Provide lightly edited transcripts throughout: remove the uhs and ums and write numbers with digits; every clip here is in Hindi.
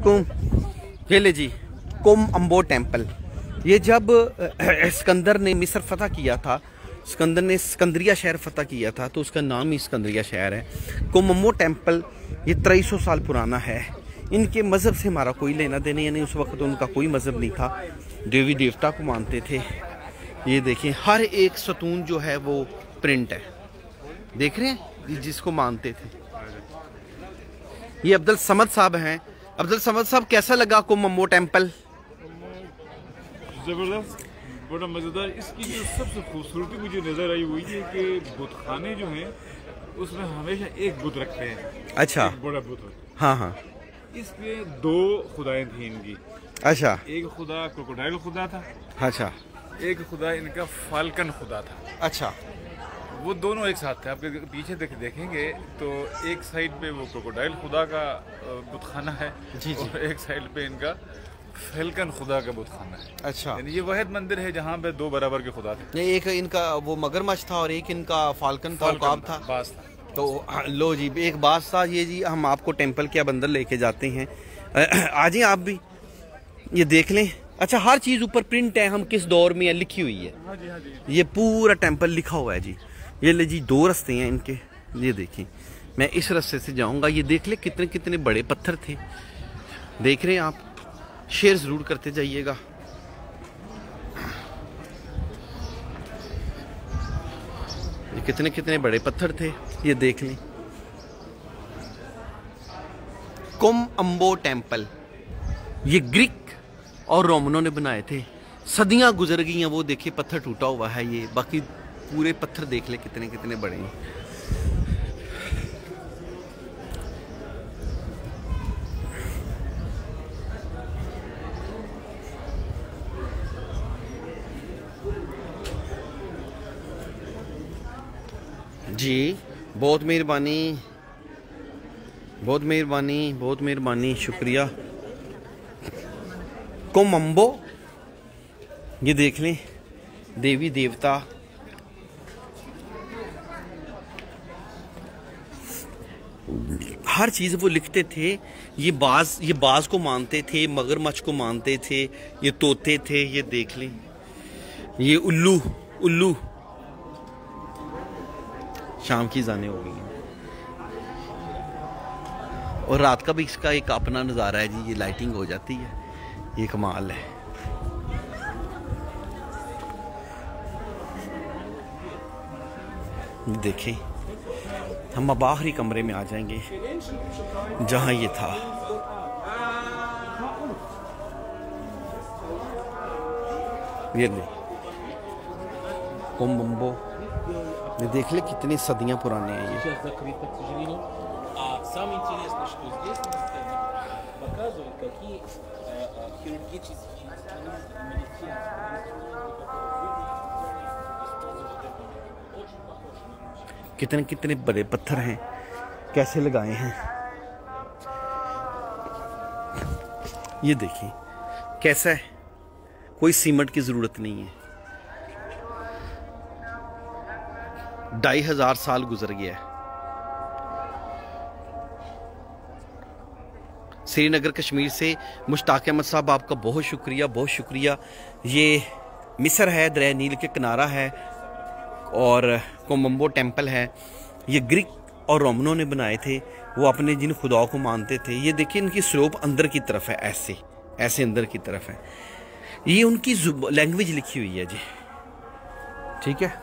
वालेकुम। ये ले जी कुम अम्बो टेम्पल। ये जब सिकंदर ने मिस्र फतह किया था, सिकंदर ने सिकंदरिया शहर फतह किया था, तो उसका नाम ही सिकंदरिया शहर है। कुम अम्बो टेम्पल ये 2300 साल पुराना है। इनके मज़हब से हमारा कोई लेना देना, यानी उस वक्त उनका कोई मज़हब नहीं था, देवी देवता को मानते थे। ये देखें हर एक सतून जो है वो प्रिंट है, देख रहे हैं जिसको मानते थे। ये अब्दुल समद साहब हैं। अब्दुल समद साहब, कैसा लगा कुम अम्बो टेम्पल? ज़बरदस्त, बड़ा मज़ेदार। इसकी जो सबसे खूबसूरती मुझे नज़र आई वो ये कि बुतखाने जो हैं उसमें हमेशा एक बुत रखते हैं। अच्छा, एक बड़ा बुत। हाँ हाँ। इसमें दो खुदाएं थी इनकी। अच्छा, एक खुदा क्रोकोडाइल खुदा था, अच्छा, एक खुदा इनका फाल्कन खुदा था। अच्छा। वो दोनों एक साथ थे। आप पीछे देखेंगे तो एक साइड पे वो क्रोकोडाइल खुदा का बुतखाना है जी जी। और एक साइड पे इनका फाल्कन खुदा का बुतखाना है। अच्छा, यानी ये वाहिद मंदिर है जहाँ पे दो बराबर के खुदा थे। नहीं, एक इनका वो मगरमच्छ था और एक इनका फाल्कन था, उकाब था, बास था। तो लो जी, एक बात था। ये जी हम आपको टेम्पल के अंदर लेके जाते हैं, आ जाइए आप भी, ये देख लें। अच्छा, हर चीज़ ऊपर प्रिंट है, हम किस दौर में है लिखी हुई है। हाँ जी, हाँ जी। ये पूरा टेम्पल लिखा हुआ है जी। ये ले जी, दो रास्ते हैं इनके, ये देखें। मैं इस रास्ते से जाऊंगा। ये देख ले कितने कितने बड़े पत्थर थे, देख रहे हैं आप। शेयर ज़रूर करते जाइएगा। ये कितने कितने बड़े पत्थर थे, ये देख लें। कुम अम्बो टेम्पल ये ग्रीक और रोमनों ने बनाए थे। सदियां गुजर गई हैं, वो देखिए पत्थर टूटा हुआ है ये, बाकी पूरे पत्थर देख ले कितने कितने बड़े हैं। जी, बहुत मेहरबानी, बहुत मेहरबानी, बहुत मेहरबानी, शुक्रिया। कुम अम्बो ये देख लें, देवी देवता। हर चीज़ वो लिखते थे। ये बाज को मानते थे, मगरमच्छ को मानते थे, ये तोते थे, ये देख लें। ये उल्लू शाम की जाने हो गई हैं। और रात का भी इसका एक अपना नज़ारा है जी, ये लाइटिंग हो जाती है, ये कमाल है। देखें, हम अब आखिरी कमरे में आ जाएंगे जहां ये था। ये ले कुम अम्बो, ये देख ले कितनी सदियां पुराने हैं ये। कितने कितने बड़े पत्थर हैं, कैसे लगाए हैं। ये देखिए कैसा है, कोई सीमेंट की जरूरत नहीं है। 2500 साल गुजर गया है। श्रीनगर कश्मीर से मुश्ताक अहमद साहब, आपका बहुत शुक्रिया, बहुत शुक्रिया। ये मिस्र है, दरिया नील के किनारा है, और कुम अम्बो टेम्पल है। ये ग्रीक और रोमनों ने बनाए थे, वो अपने जिन खुदाओं को मानते थे। ये देखिए इनकी स्लोप अंदर की तरफ है, ऐसे ऐसे अंदर की तरफ है। ये उनकी लैंग्वेज लिखी हुई है जी, ठीक है।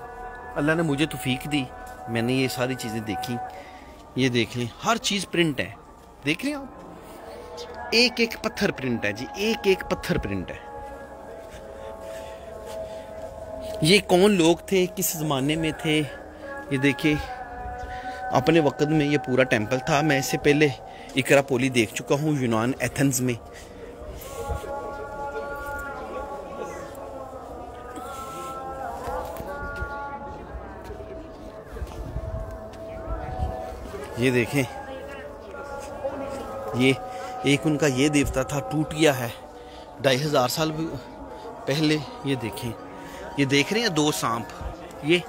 अल्लाह ने मुझे तौफीक दी, मैंने ये सारी चीज़ें देखी। ये देख लें, हर चीज़ प्रिंट है, देख रहे हैं आप। एक एक पत्थर प्रिंट है जी, एक एक पत्थर प्रिंट है। ये कौन लोग थे, किस ज़माने में थे, ये देखिए। अपने वक्त में ये पूरा टेम्पल था। मैं इससे पहले इकरापोली देख चुका हूँ, यूनान एथेंस में। ये देखें, ये एक उनका ये देवता था, टूट गया है 2500 साल पहले। ये देखें, ये देख रहे हैं दो सांप, ये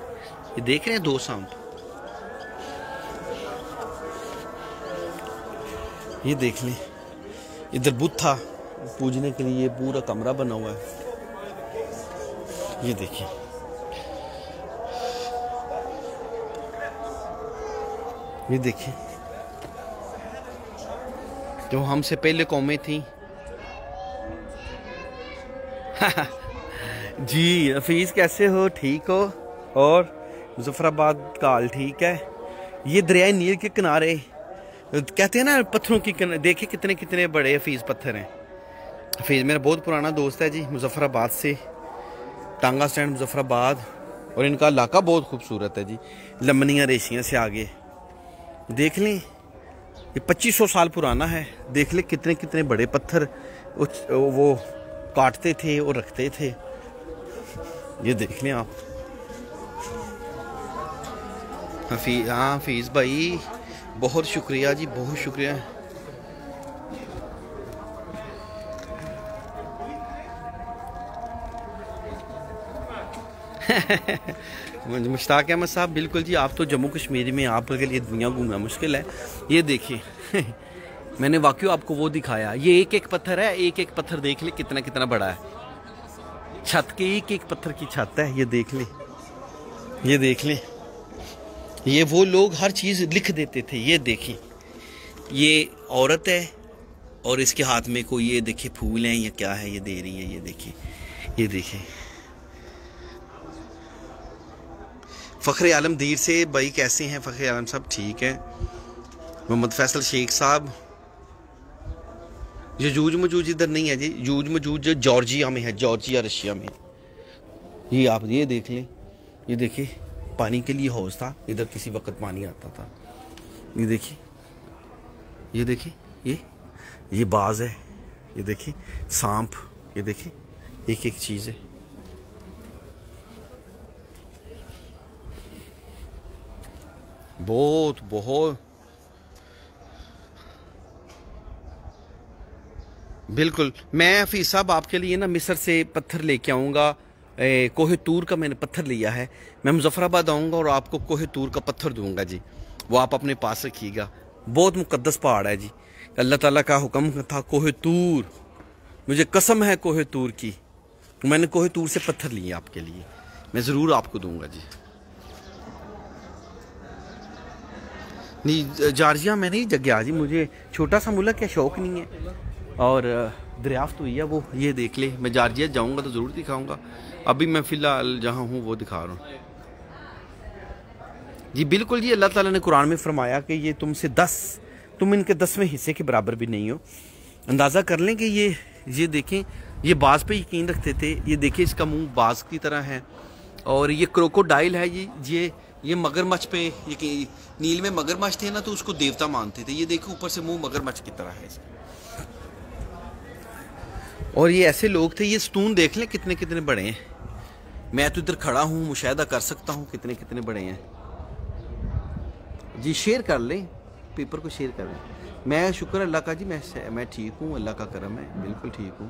देख रहे हैं दो सांप। ये देख लें, इधर बुद्ध था पूजने के लिए, पूरा कमरा बना हुआ है। ये देखिए, ये देखिए, जो हमसे पहले कौमें थी। जी हफीज कैसे हो? ठीक हो? और मुजफ्फराबाद का हाल ठीक है? ये दरिया नील के किनारे कहते हैं ना पत्थरों की, देखिए कितने कितने बड़े हफीज पत्थर हैं। हफीज मेरा बहुत पुराना दोस्त है जी, मुजफ्फराबाद से, टांगा स्टैंड मुजफ्फराबाद। और इनका इलाका बहुत खूबसूरत है जी, लमनियाँ रेशियाँ से आगे। देख लें, ये 2500 साल पुराना है। देख लें कितने कितने बड़े पत्थर वो काटते थे और रखते थे। ये देख लें आप। हाँ हफीज भाई बहुत शुक्रिया जी, बहुत शुक्रिया। मुश्ताक अहमद साहब बिल्कुल जी, आप तो जम्मू कश्मीर में, आपके लिए दुनिया घूमना मुश्किल है। ये देखिए मैंने वाकई आपको वो दिखाया, ये एक एक पत्थर है, एक एक पत्थर देख ले कितना कितना बड़ा है। छत के एक एक पत्थर की छत है, ये देख ले, ये देख ले। ये वो लोग हर चीज़ लिख देते थे। ये देखिए, ये औरत है और इसके हाथ में कोई, ये देखिए फूल हैं या क्या है, ये दे रही है। ये देखिए, ये देखिए। फ़ख्र आलम दीर से भाई कैसे हैं फ़ख्र आलम साहब? ठीक है। मोहम्मद फैसल शेख साहब, यजूज मजूज इधर नहीं है जी, यजूज मजूज जॉर्जिया में है, जॉर्जिया रशिया में। ये आप ये देख लें, ये देखिए पानी के लिए हौज था, इधर किसी वक्त पानी आता था। ये देखिए, ये देखिए, ये बाज है, ये देखिए सांप, ये देखिए एक एक चीज़ है। बहुत बहुत बिल्कुल। मैं हफीज साहब आपके लिए ना मिस्र से पत्थर लेके आऊँगा। कोहे तूर का मैंने पत्थर लिया है। मैं मुजफ्फराबाद आऊँगा और आपको कोहे तूर का पत्थर दूंगा जी, वो आप अपने पास रखिएगा। बहुत मुकद्दस पहाड़ है जी, अल्लाह ताला का हुक्म था कोहे तूर, मुझे कसम है कोहे तूर की, मैंने कोहे तूर से पत्थर लिए आपके लिए, मैं ज़रूर आपको दूंगा जी। नहीं जॉर्जिया में नहीं गया जी, मुझे छोटा सा मुल्क है, शौक नहीं है। और दरियाफ्त हुई है वो, ये देख ले। मैं जॉर्जिया जाऊंगा तो ज़रूर दिखाऊंगा, अभी मैं फ़िलहाल जहाँ हूँ वो दिखा रहा हूँ जी। बिल्कुल जी, अल्लाह ताला ने कुरान में फरमाया कि ये तुम इनके 10वें हिस्से के बराबर भी नहीं हो। अंदाज़ा कर लें कि ये देखें, ये बाज पे यकीन रखते थे। ये देखिए इसका मुंह बाज की तरह है। और ये क्रोकोडाइल है ये मगरमच्छ पे, ये नील में मगरमच्छ थे ना तो उसको देवता मानते थे। ये देखो ऊपर से मुंह मगरमच्छ की तरह है इसका। और ये ऐसे लोग थे। ये स्तून देख लें कितने कितने बड़े हैं। मैं तो इधर खड़ा हूँ, मुशाहिदा कर सकता हूँ कितने कितने बड़े हैं जी। शेयर कर लें, पेपर को शेयर कर लें। मैं शुक्र अल्लाह का जी, मैं ठीक हूँ, अल्लाह का करम है, बिल्कुल ठीक हूँ।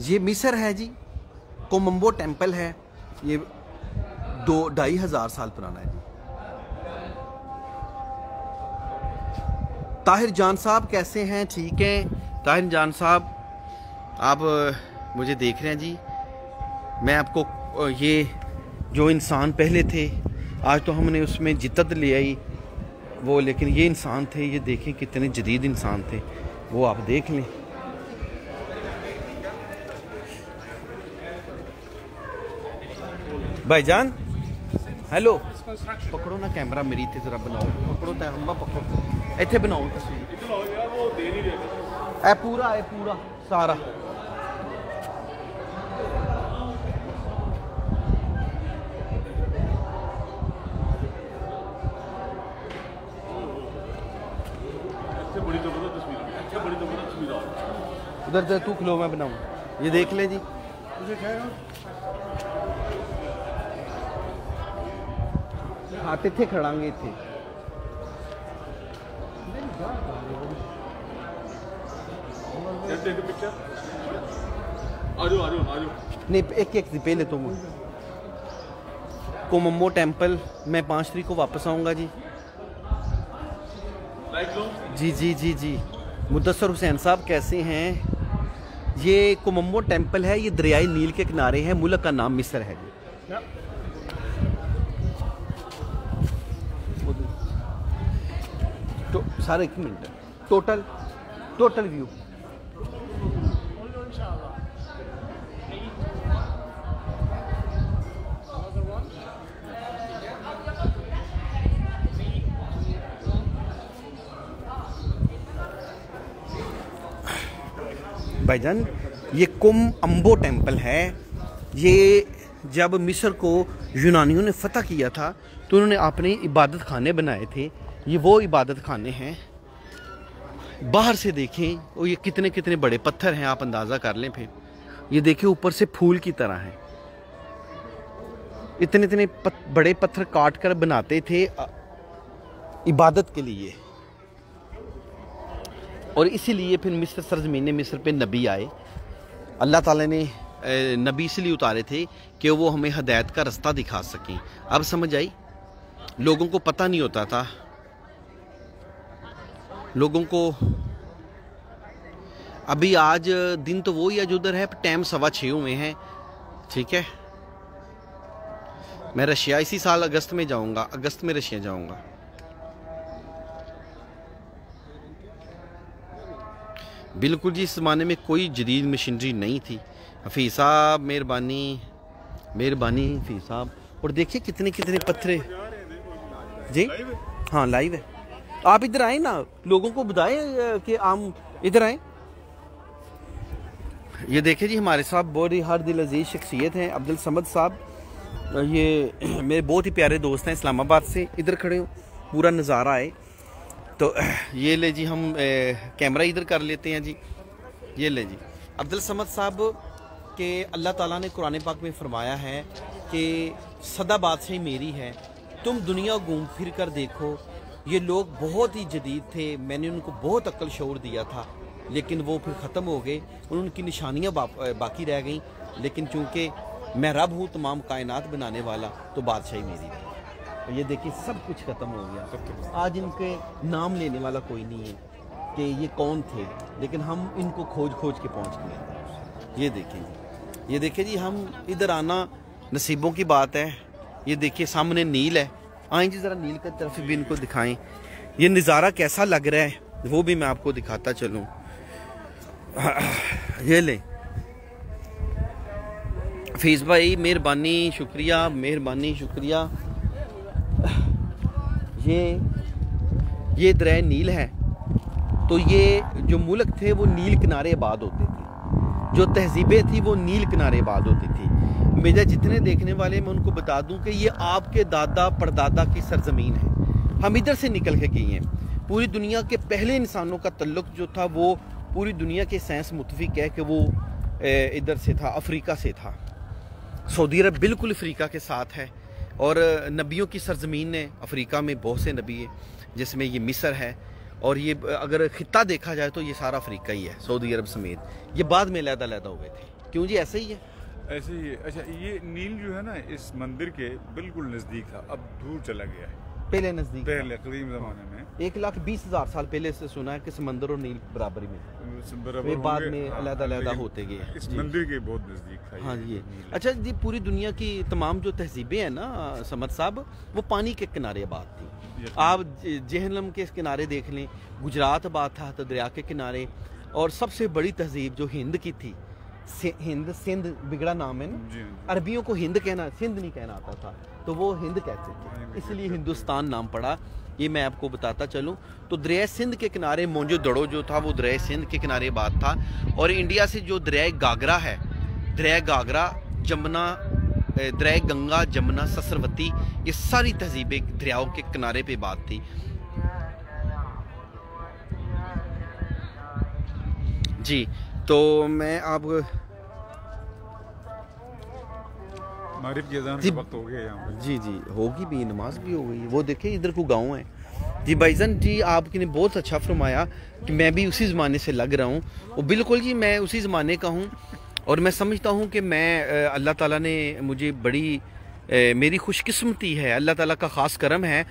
ये मिस्र है जी, कोलंबो टेम्पल है, ये 2-2,500 साल पुराना है जी। ताहिर जान साहब कैसे हैं? ठीक हैं ताहिर जान साहब, आप मुझे देख रहे हैं जी। मैं आपको ये जो इंसान पहले थे, आज तो हमने उसमें जिद्दत ले आई वो, लेकिन ये इंसान थे, ये देखें कितने जदीद इंसान थे वो, आप देख लें। भाईजान हेलो, पकड़ो ना कैमरा मेरी थे, जरा बनाओ, पकड़ो तैम्बा, पकड़ो इतने बनाओ तस्वीर। ए पूरा सारा उधर तू खिलो, मैं बनाऊँ। ये देख ले जी, आते थे खड़ांगे थे। नहीं एक एक पहले तो कोलंबो टेम्पल, मैं 5 तारीख को वापस आऊंगा जी। जी जी जी जी, मुदस्सर हुसैन साहब कैसे हैं? ये कोमम्बो टेम्पल है, ये दरियाई नील के किनारे है, मुल्क का नाम मिस्र है जी। तो सारे 1 मिनट टोटल व्यू। भाईजान ये कोमम्बो टेम्पल है। ये जब मिस्र को यूनानियों ने फतह किया था तो उन्होंने अपने इबादत खाने बनाए थे। ये वो इबादत खाने हैं। बाहर से देखें और ये कितने कितने बड़े पत्थर हैं, आप अंदाज़ा कर लें। फिर ये देखें ऊपर से फूल की तरह हैं। इतने इतने बड़े पत्थर काट कर बनाते थे इबादत के लिए, और इसीलिए फिर मिस्र सरजमीन मिस्र पे नबी आए। अल्लाह ताला ने नबी इसलिए उतारे थे कि वो हमें हदायत का रास्ता दिखा सकें। अब समझ आई? लोगों को पता नहीं होता था, लोगों को अभी आज दिन तो वो ही आज उधर है, टाइम 6:15 हुए हैं। ठीक है, मैं रशिया इसी साल अगस्त में जाऊंगा, अगस्त में रशिया जाऊंगा। बिल्कुल जी, इस ज़माने में कोई जदीद मशीनरी नहीं थी। हफीज़ साहब मेहरबानी मेहरबानी हफीज़ साहब। और देखिए कितने कितने पत्थरे जी। हाँ लाइव है, आप इधर आए ना, लोगों को बताएं कि हम इधर आए। ये देखिए जी, हमारे साथ बहुत ही हर दिल अजीज शख्सियत हैं, अब्दुल समद साहब। ये मेरे बहुत ही प्यारे दोस्त हैं इस्लामाबाद से। इधर खड़े हो, पूरा नज़ारा है। तो ये ले जी, हम कैमरा इधर कर लेते हैं जी। ये ले जी, अब्दुल समद साहब के अल्लाह ताला ने कुरान पाक में फरमाया है कि सदा बादशाही मेरी है, तुम दुनिया घूम फिर कर देखो। ये लोग बहुत ही जदीद थे, मैंने उनको बहुत अक्ल शऊर दिया था, लेकिन वो फिर ख़त्म हो गए, उनकी निशानियाँ बाकी रह गईं। लेकिन चूँकि मैं रब हूँ तमाम कायनात बनाने वाला, तो बादशाही मेरी है। ये देखिए सब कुछ ख़त्म हो गया। आज इनके नाम लेने वाला कोई नहीं है कि ये कौन थे, लेकिन हम इनको खोज खोज के पहुँच गए। ये देखिए, ये देखिए जी, हम इधर आना नसीबों की बात है। ये देखिए सामने नील है, आए जी ज़रा नील की तरफ भी इनको दिखाएं। ये नज़ारा कैसा लग रहा है वो भी मैं आपको दिखाता चलूँ। ये ले फीस भाई, मेहरबानी शुक्रिया, मेहरबानी शुक्रिया। ये दरिया नील है। तो ये जो मुल्क थे वो नील किनारे आबाद होते थे, जो तहजीबें थी वो नील किनारे आबाद होती थी। मेरे जितने देखने वाले, मैं उनको बता दूं कि ये आपके दादा परदादा की सरजमीन है। हम इधर से निकल के गए हैं। पूरी दुनिया के पहले इंसानों का तल्लुक जो था वो पूरी दुनिया के साइंस मुतफिक है कि वो इधर से था, अफ्रीका से था। सऊदी अरब बिल्कुल अफ्रीका के साथ है, और नबियों की सरजमीन ने अफ्रीका में बहुत से नबी है, जिसमें ये मिस्र है। और ये अगर खित्ता देखा जाए तो ये सारा अफ्रीका ही है, सऊदी अरब समेत। ये बाद में अलग-अलग हो गए थे। क्यों जी, ऐसे ही है? ऐसे ही है। अच्छा, ये नील जो है ना इस मंदिर के बिल्कुल नज़दीक था, अब दूर चला गया है। पहले नज़दीक, पहले कदीम ज़माने में 1,20,000 साल पहले से सुना है कि समंदर और नील बराबरी में, वे बाद में अलग-अलग होते गए। इस मंदिर के बहुत नज़दीक था। हाँ जी। अच्छा जी, पूरी दुनिया की तमाम जो तहजीबें हैं ना समद साहब, वो पानी के किनारे आबाद थी। आप जहलम के किनारे देख लें, गुजरात आबाद था तो दरिया के किनारे। और सबसे बड़ी तहजीब जो हिंद की थी, हिंद, सिंध बिगड़ा नाम है ना, अरबियों को हिंद कहना, सिंध नहीं कहना आता था, तो वो हिंद कहते थे, इसलिए हिंदुस्तान नाम पड़ा। ये मैं आपको बताता चलूँ। तो दरिया सिंध के किनारे मोंजो दड़ो जो था वो दरिया सिंध के किनारे बात था। और इंडिया से जो दरिया गागरा है, दरिया गागरा, जमुना, दरिया गंगा, जमुना, सरस्वती, ये सारी तहजीबें दरियाओं के किनारे पे बात थी जी। तो मैं आप मागरिब की अज़ान का वक्त हो गया यहाँ पे। जी जी, होगी भी, नमाज भी हो गई। वो देखिए इधर को गाँव है जी। भाईजान जी, आपने बहुत अच्छा फरमाया कि मैं भी उसी ज़माने से लग रहा हूँ। वो बिल्कुल जी, मैं उसी ज़माने का हूँ। और मैं समझता हूँ कि मैं अल्लाह ताला ने मुझे बड़ी मेरी खुशकिस्मती है, अल्लाह ताला का ख़ास करम है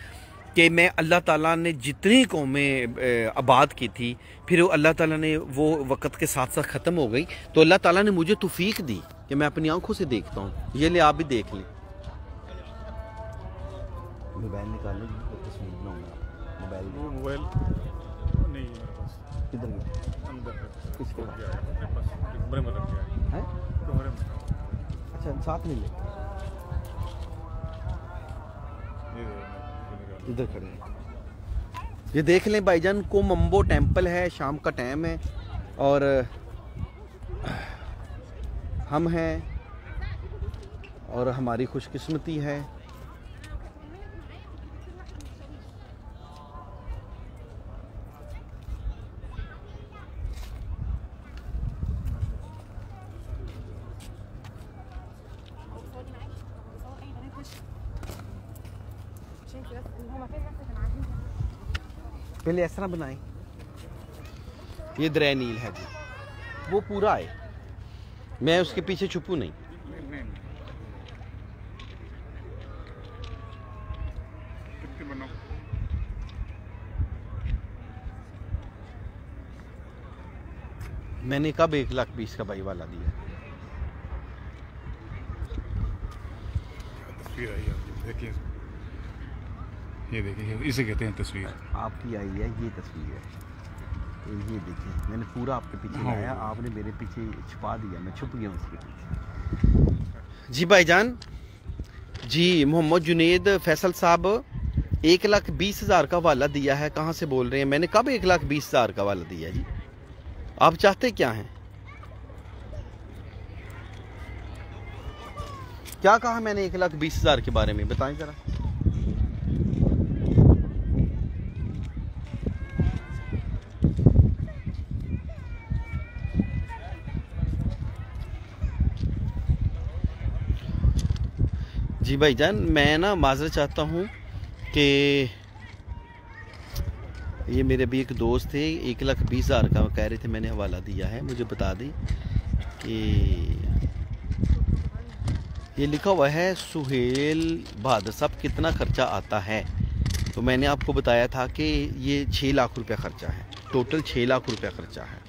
कि मैं अल्लाह ताला ने जितनी कौमें आबाद की थी, फिर अल्लाह ताला ने वो वक़्त के साथ साथ ख़त्म हो गई, तो अल्लाह ताला ने मुझे तौफीक दी कि मैं अपनी आंखों से देखता हूँ। ये ले, आप भी देख लें। मोबाइल निकाल लें, तस्वीर बनाऊंगा। मोबाइल नहीं है मेरे पास। किधर गया? अंदर है। किसके पास? मेरे पास कमरे में रख गया है। कमरे में। अच्छा, साथ में ले, इधर खड़े हैं। ये देख लें भाईजान, कोमम्बो टेम्पल है, शाम का टाइम है और हम हैं और हमारी खुशकिस्मती है। पहले इस तरह बनाएं। ये दरिया नील है जी, वो पूरा है, मैं उसके पीछे छुपू नहीं। मैंने कब 1,20,000 का भाई वाला दिया? तस्वीर आई है, देखिए, ये देखिए, इसे कहते हैं तस्वीर। आपकी आई है ये तस्वीर है, ये देखिए, मैंने पूरा आपके पीछे लाया, आपने मेरे पीछे छुपा दिया, मैं छुप गया उसके पीछे। जी भाईजान, जी मोहम्मद जुनेद फैसल साहब 1,20,000 का वाला दिया है। कहाँ से बोल रहे हैं? मैंने कब 1,20,000 का वाला दिया जी? आप चाहते क्या हैं? क्या कहा मैंने 1,20,000 के बारे में? बताएं जरा। जी भाईजान, मैं ना माजरत चाहता हूँ कि ये मेरे भी एक दोस्त थे, 1,20,000 का कह रहे थे, मैंने हवाला दिया है। मुझे बता दें कि ये लिखा हुआ है सुहेल बहादुर साहब कितना खर्चा आता है, तो मैंने आपको बताया था कि ये 6 लाख रुपया खर्चा है, टोटल 6 लाख रुपया खर्चा है।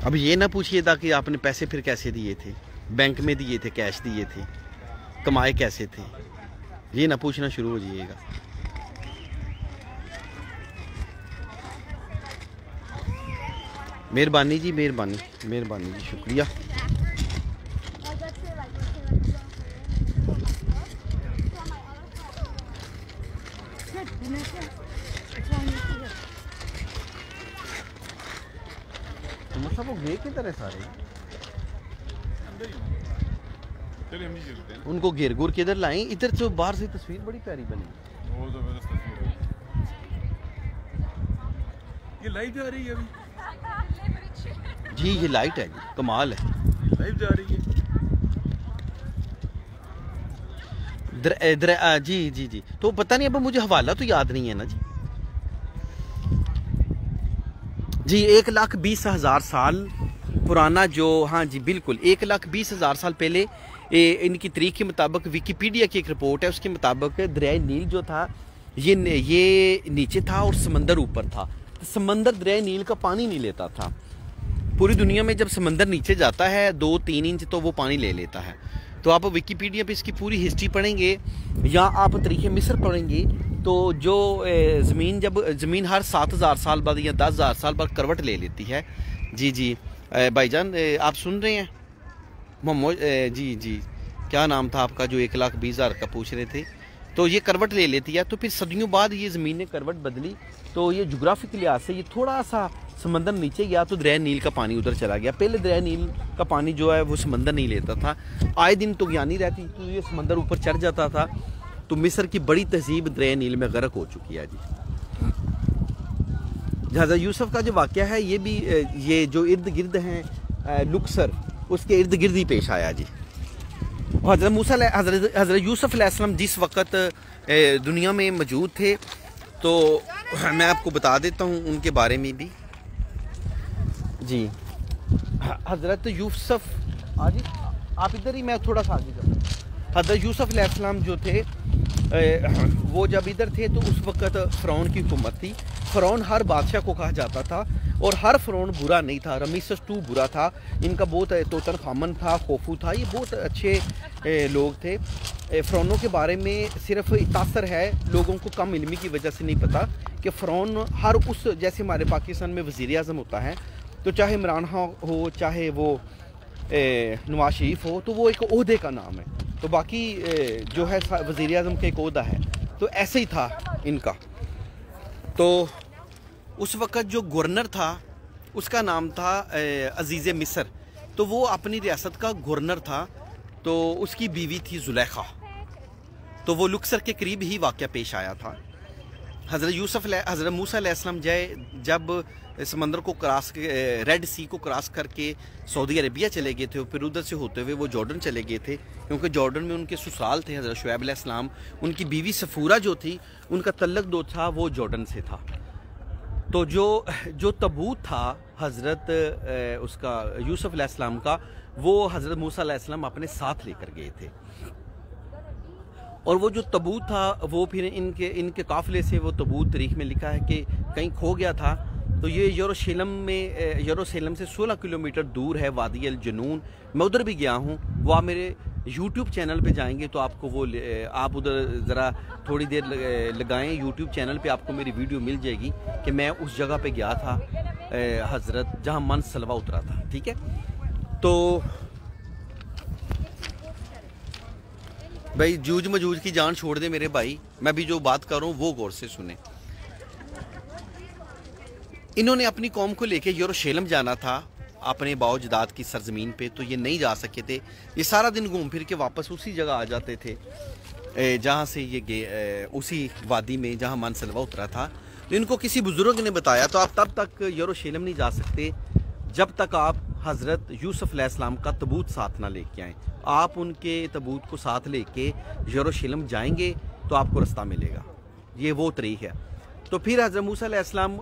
अब ये ना पूछिएगा कि आपने पैसे फिर कैसे दिए थे, बैंक में दिए थे, कैश दिए थे, कमाए कैसे थे, ये ना पूछना शुरू हो जाइएगा। मेहरबानी जी, मेहरबानी, मेहरबानी जी, शुक्रिया। सब वो गए किधर है सारे? उनको घेर घूर के इधर लाएं। इधर तो बाहर से तस्वीर बड़ी प्यारी बनी। वो जबरदस्त तस्वीर है। ये लाइव जा रही है अभी? जी ये लाइट है जी, कमाल है, लाइव जा रही है। जी जी जी, तो पता नहीं, अब मुझे हवाला तो याद नहीं है ना जी। जी 1,20,000 साल पुराना जो, हाँ जी बिल्कुल, 1,20,000 साल पहले इनकी तारीख के मुताबिक, विकिपीडिया की एक रिपोर्ट है उसके मुताबिक, दरिया नील जो था ये नीचे था और समंदर ऊपर था। तो समंदर दरिया नील का पानी नहीं लेता था। पूरी दुनिया में जब समंदर नीचे जाता है 2-3 इंच तो वो पानी ले लेता है। तो आप विकिपीडिया पे इसकी पूरी हिस्ट्री पढ़ेंगे या आप तारीख़ मिस्र पढ़ेंगे तो जो ज़मीन हर 7,000 साल बाद या 10,000 साल बाद करवट ले लेती है। जी जी भाईजान, आप सुन रहे हैं? मोहम्मद जी जी, क्या नाम था आपका जो 1,20,000 का पूछ रहे थे? तो ये करवट ले लेती है, तो फिर सदियों बाद ये ज़मीन ने करवट बदली, तो ये जोग्राफी के लिहाज से ये थोड़ा सा समंदर नीचे गया तो दरिया नील का पानी उधर चला गया। पहले दरिया नील का पानी जो है वो समंदर नहीं लेता था, आए दिन तुगयानी रहती, तो ये समंदर ऊपर चढ़ जाता था, तो मिस्र की बड़ी तहजीब दरिया नील में गर्क हो चुकी है जी। हज़रत यूसुफ का जो वाक़या है ये भी, ये जो इर्द गिर्द हैं लुक्सर, उसके इर्द गिर्द ही पेश आया जी। हज़रत यूसुफ अलैहिस्सलाम जिस वक़्त दुनिया में मौजूद थे, तो मैं आपको बता देता हूँ उनके बारे में भी जी। हज़रत यूसुफ, आज आप इधर ही, मैं थोड़ा सा आगे जाऊँ। हज़रत यूसुफ अलैहिस्सलाम जो थे वो जब इधर थे तो उस वक़्त फ़िरौन की हुकूमत थी। फ़िरौन हर बादशाह को कहा जाता था और हर फ़िरौन बुरा नहीं था। रमीसेस II बुरा था, इनका बहुत तूतनखामन था, खोफू था, ये बहुत अच्छे लोग थे। फ़िरौनों के बारे में सिर्फ तासर है, लोगों को कम इल्मी की वजह से नहीं पता कि फ़िरौन हर उस, जैसे हमारे पाकिस्तान में वज़ीर आज़म होता है तो चाहे इमरान हो चाहे वो नवाज शरीफ हो, तो वो एक ओहदे का नाम है, तो बाकी जो है वज़ीर आज़म का एक ओहदा है, तो ऐसे ही था इनका। तो उस वक़्त जो गवर्नर था उसका नाम था अजीज़ मिस्र, तो वो अपनी रियासत का गवर्नर था। तो उसकी बीवी थी जुलेखा, तो वो लुक्सर के करीब ही वाक़या पेश आया था। हज़रत मूसा अलैहिस्सलाम जब समंदर को क्रॉस, रेड सी को क्रॉस करके सऊदी अरेबिया चले गए थे, फिर उधर से होते हुए वो जॉर्डन चले गए थे, क्योंकि जॉर्डन में उनके ससुराल थे। हज़रत शुएब अलैहिस्सलाम, उनकी बीवी सफूरा जो थी, उनका तल्लक जो था वो जॉर्डन से था। तो जो तबूत था हज़रत उसका यूसुफ अलैहिस्सलाम का, वो हज़रत मूसा अलैहिस्सलाम अपने साथ लेकर गए थे। और वो जो तबूत था वो फिर इनके काफ़िले से, वो तबूत तारीख में लिखा है कि कहीं खो गया था। तो ये यरूशलेम से 16 किलोमीटर दूर है, वादी अल जुनून। मैं उधर भी गया हूँ, वो आप मेरे यूट्यूब चैनल पे जाएंगे तो आपको वो, आप उधर ज़रा थोड़ी देर लगाएं, यूट्यूब चैनल पे आपको मेरी वीडियो मिल जाएगी कि मैं उस जगह पे गया था हज़रत, जहाँ मन सलवा उतरा था। ठीक है, तो भाई जूझ मजूझ की जान छोड़ दे मेरे भाई, मैं भी जो बात कर रहा हूँ वो गौर से सुने। इन्होंने अपनी कौम को लेके यरूशलेम जाना था, अपने बाओजदाद की सरजमीन पे, तो ये नहीं जा सके थे। ये सारा दिन घूम फिर के वापस उसी जगह आ जाते थे जहाँ से ये गए, उसी वादी में जहाँ मन सलवा उतरा था। तो इनको किसी बुजुर्ग ने बताया, तो आप तब तक यरूशलेम नहीं जा सकते जब तक आप हज़रत यूसुफ अलैहिस्सलाम का तबूत साथ ना लेके आएँ। आप उनके तबूत को साथ लेके यरूशलेम जाएंगे तो आपको रास्ता मिलेगा, ये वो तरीक है। तो फिर हज़रत मूसा अलैहिस्सलाम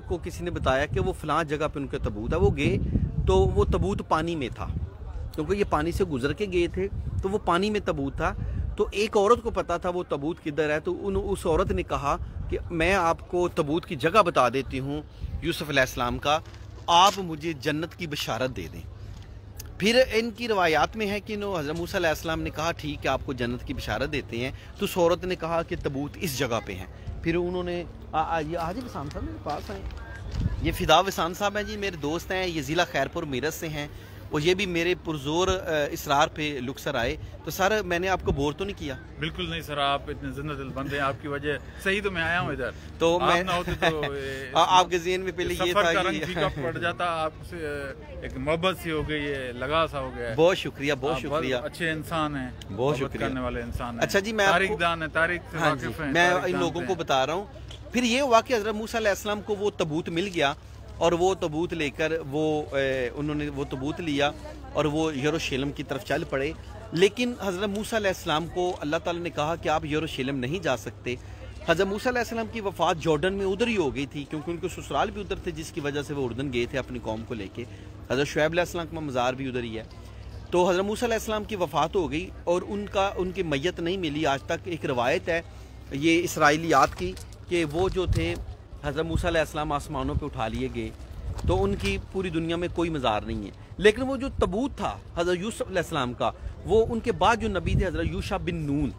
को किसी ने बताया कि वो फ़लाँ जगह पे उनका तबूत है। वो गए तो वो तबूत पानी में था, क्योंकि ये पानी से गुजर के गए थे, तो वो पानी में तबूत था। तो एक औरत को पता था वो तबूत किधर है, तो उस औरत ने कहा कि मैं आपको तबूत की जगह बता देती हूँ यूसुफ अलैहिस्सलाम का, आप मुझे जन्नत की बशारत दे दें। फिर इनकी रवायात में है कि हज़रत मूसा अलैहिस्सलाम ने कहा ठीक है, आपको जन्नत की बशारत देते हैं। तो उस औरत ने कहा कि तबूत इस जगह पे है। फिर उन्होंने आज वसान साहब मेरे पास आए, ये फ़िदा वसान साहब हैं जी, मेरे दोस्त हैं, ये ज़िला खैरपुर मीरत से हैं, और ये भी मेरे पुरजोर इसरार पे लुक्सर आए। तो सर मैंने आपको बोर तो नहीं किया? बिल्कुल नहीं सर, आप इतने जिंदा दिल बंदे हैं, आपकी वजह सही तो मैं आया हूँ इधर। तो मैं ना होते तो आपके ज़हन में पहले ये था रंग फीका पड़ जाता, आपसे एक मोहब्बत सी हो गई है, लगाव सा हो गया। बहुत शुक्रिया, बहुत शुक्रिया, अच्छे इंसान हैं, बहुत शुक्रिया करने वाले इंसान हैं। अच्छा जी, मैं तारीख दान है, तारीख से वाकिफ हैं, मैं इन लोगों को बता रहा हूँ। फिर ये हुआ कि हज़रत मूसा अलैहिस्सलाम को वो तबूत मिल गया, और वो तबूत लेकर उन्होंने वो तबूत लिया और वो यरूशलेम की तरफ चल पड़े। लेकिन हज़रत मूसा अलैहिस्सलाम को अल्लाह ताला ने कहा कि आप यरूशलेम नहीं जा सकते। हज़रत मूसा अलैहिस्सलाम की वफ़ात जॉर्डन में उधर ही हो गई थी, क्योंकि उनके ससुराल भी उधर थे, जिसकी वजह से वो उर्दन गए थे अपनी कौम को लेके। हज़रत शुएब अलैहिस्सलाम का मज़ार भी उधर ही है। तो हज़रत मूसा अलैहिस्सलाम की वफ़ात हो गई और उनकी मैयत नहीं मिली आज तक। एक रवायत है ये इसराइलियात की कि वो जो थे हज़रत मूसा अलैहिस्सलाम आसमानों पे उठा लिए गए, तो उनकी पूरी दुनिया में कोई मज़ार नहीं है। लेकिन वो जो तबूत था हज़रत यूसुफ अलैहिस्सलाम का, वो उनके बाद जो नबी थे हज़रत यूशा बिन नून,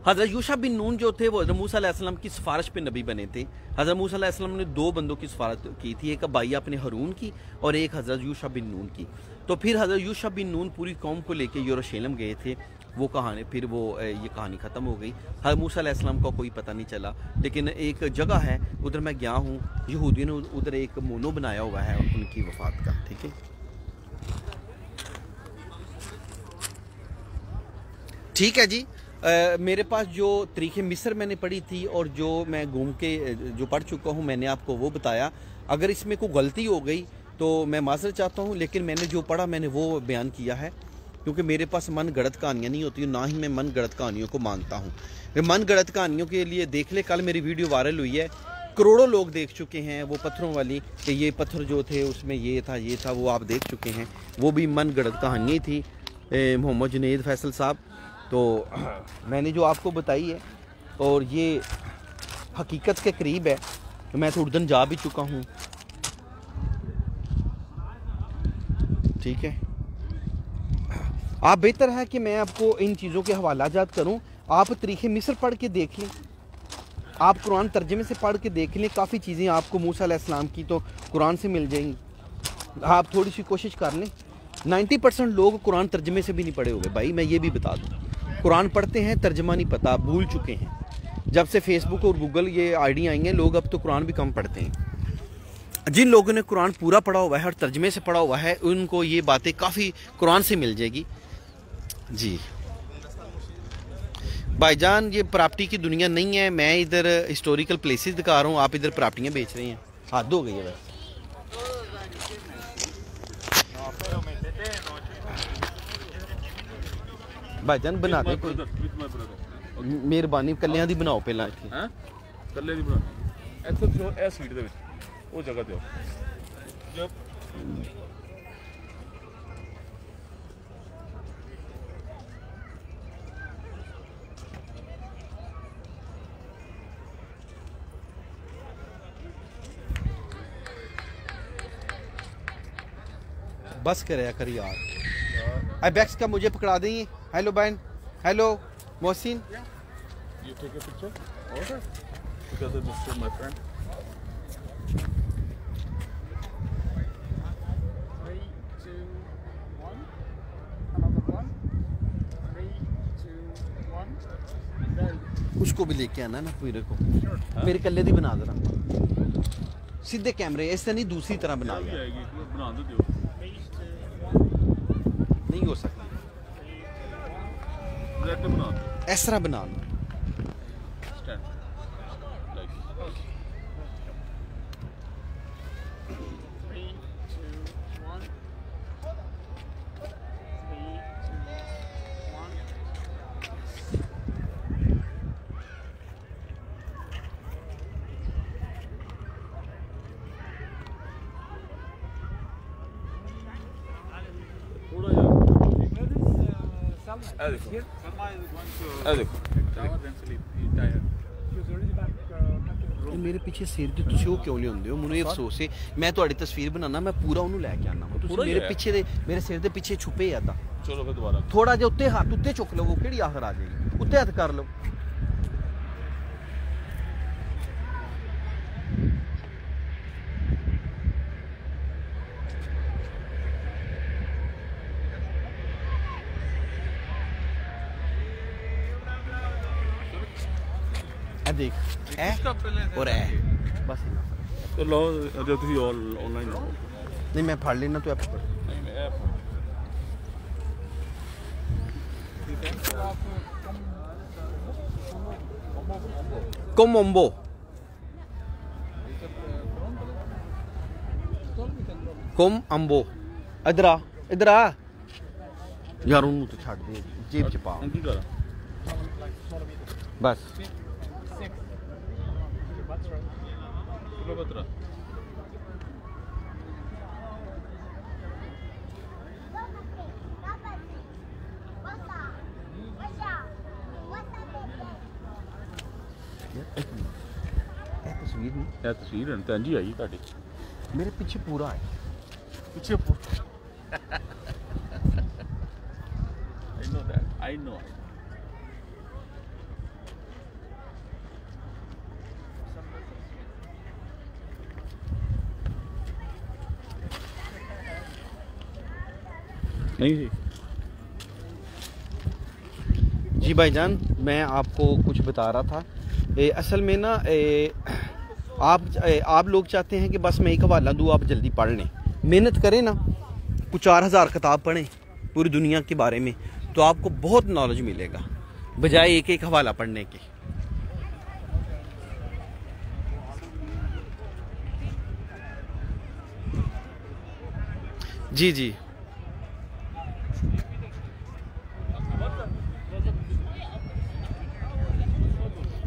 हज़रत यूशा बिन नून जो थे वो हज़रत मूसा अलैहिस्सलाम की सिफारिश पे नबी बने थे। हज़रत मूसा अलैहिस्सलाम ने 2 बंदों की सिफारिश की थी, एक भाई अपने हारून की और एक हज़रत यूशा बिन नून की। तो फिर हज़रत यूशा बिन नून पूरी कौम को लेके यरूशलेम गए थे। वो कहानी फिर वो ये कहानी ख़त्म हो गई। हज़रत मूसा अलैहिस्सलाम का कोई पता नहीं चला। लेकिन एक जगह है उधर मैं गया हूँ, यहूदियों ने उधर एक मोनो बनाया हुआ है उनकी वफ़ात का। ठीक है, ठीक है जी। मेरे पास जो तरीक़े मिस्र मैंने पढ़ी थी और जो मैं घूम के जो पढ़ चुका हूँ मैंने आपको वो बताया। अगर इसमें कोई गलती हो गई तो मैं माज़रत चाहता हूँ, लेकिन मैंने जो पढ़ा मैंने वो बयान किया है, क्योंकि मेरे पास मन गढ़ंत कहानियाँ नहीं होती, ना ही मैं मन गढ़ंत कहानियों को मानता हूँ। मन गढ़ंत कहानियों के लिए देख ले, कल मेरी वीडियो वायरल हुई है, करोड़ों लोग देख चुके हैं। वो पत्थरों वाली कि ये पत्थर जो थे उसमें ये था, वो आप देख चुके हैं। वो भी मन गढ़ंत कहानी थी। मोहम्मद जुनैद फैसल साहब, तो मैंने जो आपको बताई है और ये हकीकत के करीब है। तो मैं तो उर्दन जा भी चुका हूँ, ठीक है। आप बेहतर है कि मैं आपको इन चीज़ों के हवालाजात करूँ। आप तरीक़े मिस्र पढ़ के देख लें, आप कुरान तर्जमे से पढ़ के देख लें। काफ़ी चीज़ें आपको मूसा अलैहिस्सलाम की तो कुरान से मिल जाएंगी। आप थोड़ी सी कोशिश कर लें। 90% लोग कुरान तर्जमे से भी नहीं पढ़े हुए भाई, मैं ये भी बता दूँ। कुरान पढ़ते हैं, तर्जमा नहीं पता, भूल चुके हैं। जब से फेसबुक और गूगल ये आईडी आई हैं, लोग अब तो कुरान भी कम पढ़ते हैं। जिन लोगों ने कुरान पूरा पढ़ा हुआ है और तर्जमे से पढ़ा हुआ है, उनको ये बातें काफ़ी कुरान से मिल जाएगी जी। भाईजान ये प्रॉपर्टी की दुनिया नहीं है, मैं इधर हिस्टोरिकल प्लेसेस दिखा रहा हूँ, आप इधर प्रॉपर्टियाँ बेच रहे हैं। हद हो गई है वैसे। भाईजान बना दे कोई मेहरबानी, कलियां दी बनाओ पहला इत्थे। हां कल्ले दी बना ਇੱਥੇ ਜੋ ਇਹ ਸੀਟ ਦੇ ਵਿੱਚ ਉਹ ਜਗ੍ਹਾ ਦਿਓ ਜਬ बस करे कर यार। आईबैक्स का मुझे पकड़ा देंगे। हेलो बहन, hello Mohsin. You take a picture? Okay. Together this is my friend. 3, 2, 1. Another one. 3, 2, 1. Go. उसको भी लेके आना ना पूरे को। मेरे कल्ले दी बना देना सीधे कैमरे, ऐसे नहीं दूसरी तरह बना भी दिया। आएगी बना दो दियो 3, 2, 1. नहीं हो सकता, डायरेक्ट बना दो इस तरह बना लो। Stand like 3, 2, 1. 3, 2, 1. थोड़ा यार Salma is here. Salma is going to ए देखो shower then sleep. He's tired. She was already back to the room. मेरे पीछे सिर ते तुसी ਉਹ ਕਿਉਂ ਲਿਆਉਂਦੇ ਹੋ? ਮੈਨੂੰ ਇਹ ਅਫਸੋਸ ਹੈ। ਮੈਂ ਤੁਹਾਡੀ ਤਸਵੀਰ ਬਣਾਉਣਾ, ਮੈਂ ਪੂਰਾ ਉਹਨੂੰ ਲੈ ਕੇ ਆਣਾ ਵਾ। ਤੁਸੀਂ ਪੂਰਾ ਹੀ ਮੇਰੇ ਹੈ। ਪਿੱਛੇ ਦੇ ਮੇਰੇ ਸਿਰ ਦੇ ਪਿੱਛੇ ਛੁਪੇ ਆ ਤਾਂ चलो फिर दोबारा ਥੋੜਾ ਜਿਹਾ ਉੱਤੇ ਹੱਥ ਉੱਤੇ ਚੁੱਕ ਲਵੋ, ਕਿਹੜੀ ਆਖਰ ਆ ਜਾਏਗੀ? ਉੱਤੇ ਹੱਥ ਕਰ ਲਓ। ਇਹ ਦੇਖ ਇਹ ਔਰ ਇਹ ਬਸ ਇੰਨਾ ਫਰਕ। तो लो जो ਤੁਸੀਂ ऑनलाइन लो नहीं मैं फाड़ लेना तो आप नहीं मैं ऐप कोमोम्बो कोम अम्बो इधर आ यार उन्होंने तो छाड़ दे जेब च पा की करा बस। 6. What's right? किलो बतरा तस्वीर नहीं ਇਹ ਤਸਵੀਰ ਹੈ ਤਾਂ ਜੀ ਆਈ ਤੁਹਾਡੀ मेरे पीछे पूरा है। ਪਿੱਛੇ I know that I know नहीं जी भाईजान, मैं आपको कुछ बता रहा था। असल में ना आप लोग चाहते हैं कि बस मैं एक हवाला दूँ, आप जल्दी पढ़ लें। मेहनत करें ना, कुछ 4000 किताब पढ़ें पूरी दुनिया के बारे में, तो आपको बहुत नॉलेज मिलेगा बजाय एक एक हवाला पढ़ने के। जी जी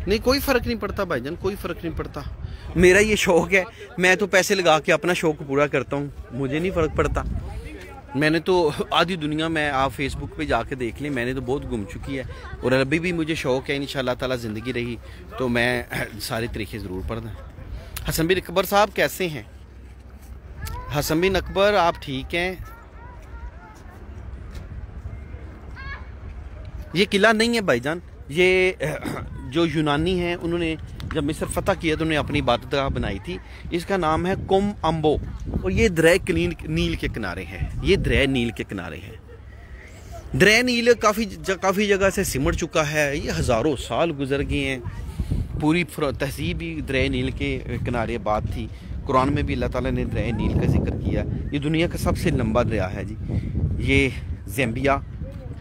नहीं, कोई फ़र्क नहीं पड़ता भाईजान, कोई फ़र्क नहीं पड़ता। मेरा ये शौक़ है, मैं तो पैसे लगा के अपना शौक़ पूरा करता हूँ, मुझे नहीं फ़र्क पड़ता। मैंने तो आधी दुनिया में, आप फेसबुक पे जाके देख लें, मैंने तो बहुत घूम चुकी है और अभी भी मुझे शौक़ है, इंशाल्लाह ताला ज़िंदगी रही तो मैं सारे तरीके ज़रूर पढ़ना। हसन बिन अकबर साहब कैसे हैं? हसन बिन अकबर आप ठीक हैं? ये किला नहीं है भाईजान, ये जो यूनानी हैं उन्होंने जब मिस्र फतह किया तो उन्होंने अपनी इबादतगाह बनाई थी। इसका नाम है कुम अम्बो और ये दरिया नील के किनारे है। ये दरिया नील के किनारे है। दरिया नील काफ़ी जगह से सिमट चुका है, ये हज़ारों साल गुजर गए हैं। पूरी तहजीब ही दरिया नील के किनारे बात थी। कुरान में भी अल्लाह ताला ने दरिया नील का जिक्र किया। ये दुनिया का सबसे लंबा दरिया है जी। ये ज़ैम्बिया,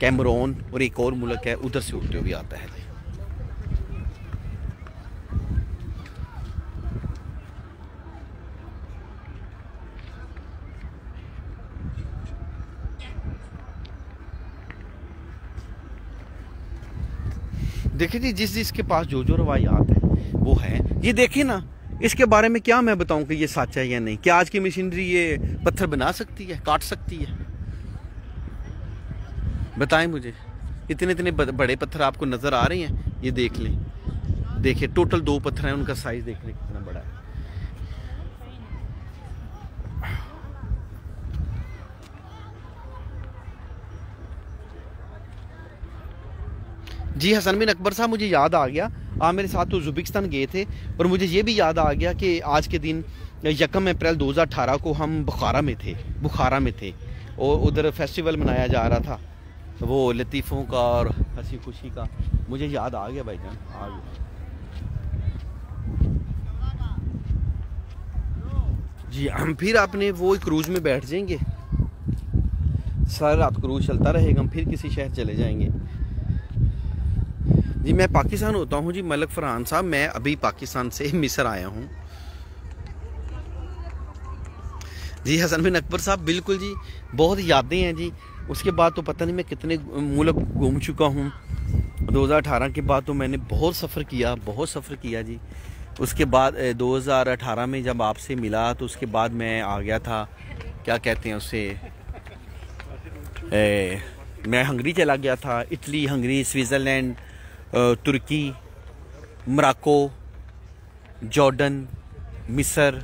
कैमरून और एक और मुल्क है, उधर से उठते हुए आता है। देखिए जी, जिसके पास जो रवायात है वो है। ये देखिए ना, इसके बारे में क्या मैं बताऊं कि ये सच है या नहीं। क्या आज की मशीनरी ये पत्थर बना सकती है, काट सकती है? बताएं मुझे। इतने बड़े पत्थर आपको नज़र आ रहे हैं, ये देख लें। देखिए टोटल 2 पत्थर हैं, उनका साइज देख लें कितना बड़ा है। जी हसन बिन अकबर साहब, मुझे याद आ गया, आप मेरे साथ तो उज़्बेकिस्तान गए थे और मुझे ये भी याद आ गया कि आज के दिन 1 अप्रैल 2018 को हम बुखारा में थे और उधर फेस्टिवल मनाया जा रहा था, वो लतीफ़ों का और हंसी खुशी का। मुझे याद आ गया भाईजान, आ गया जी। हम फिर अपने वो क्रूज़ में बैठ जाएंगे, सारा रात क्रूज़ चलता रहेगा, हम फिर किसी शहर चले जाएंगे जी। मैं पाकिस्तान होता हूँ जी मलिक फरहान साहब, मैं अभी पाकिस्तान से मिस्र आया हूँ जी। हसन बिन अकबर साहब बिल्कुल जी, बहुत यादें हैं जी। उसके बाद तो पता नहीं मैं कितने मुल्क घूम चुका हूँ। 2018 के बाद तो मैंने बहुत सफ़र किया जी। उसके बाद 2018 में जब आपसे मिला तो उसके बाद मैं आ गया था, क्या कहते हैं उसे, मैं हंगरी चला गया था। इटली, हंगरी, स्विट्ज़रलैंड, तुर्की, मोरक्को, जॉर्डन, मिस्र,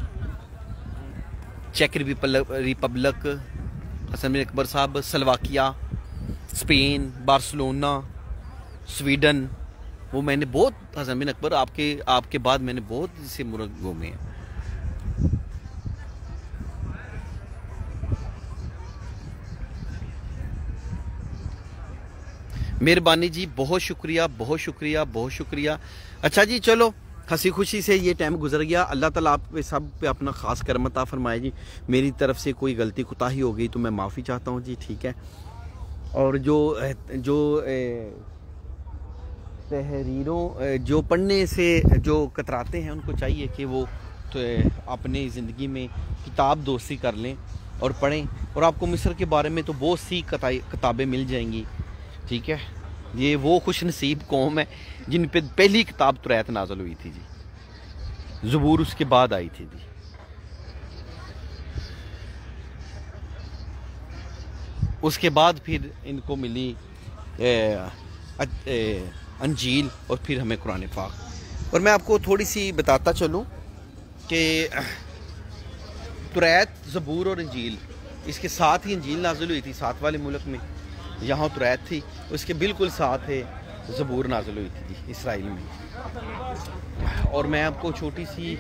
चेक रिपब्लिक, हसन बिन अकबर साहब, स्लोवाकिया, स्पेन, बार्सिलोना, स्वीडन। वो मैंने बहुत, हसन बिन अकबर आपके बाद मैंने बहुत से मुल्क घूमे हैं। मेहरबानी जी, बहुत शुक्रिया। अच्छा जी, चलो हंसी खुशी से ये टाइम गुजर गया। अल्लाह ताला आप पे सब पे अपना ख़ास करम अता फरमाए जी। मेरी तरफ से कोई गलती कोताही हो गई तो मैं माफ़ी चाहता हूँ जी, ठीक है। और जो तहरीरों जो पढ़ने से जो कतराते हैं उनको चाहिए कि वो तो अपनी ज़िंदगी में किताब दोस्ती कर लें और पढ़ें। और आपको मिस्र के बारे में तो बहुत सी किताबें मिल जाएंगी, ठीक है। ये वो खुश नसीब कौम है जिन पे पहली किताब तुरैत नाज़िल हुई थी जी, ज़बूर उसके बाद आई थी जी। उसके बाद फिर इनको मिली अंजील और फिर हमें कुरान पाक। और मैं आपको थोड़ी सी बताता चलूँ कि तुरैत, ज़बूर और अंजील, इसके साथ ही अंजील नाज़िल हुई थी 7 वाले मुल्क में, यहाँ तुरैत थी, उसके बिल्कुल साथ है ज़बूर नाज़िल हुई थी जी इसराइल में। और मैं आपको छोटी सी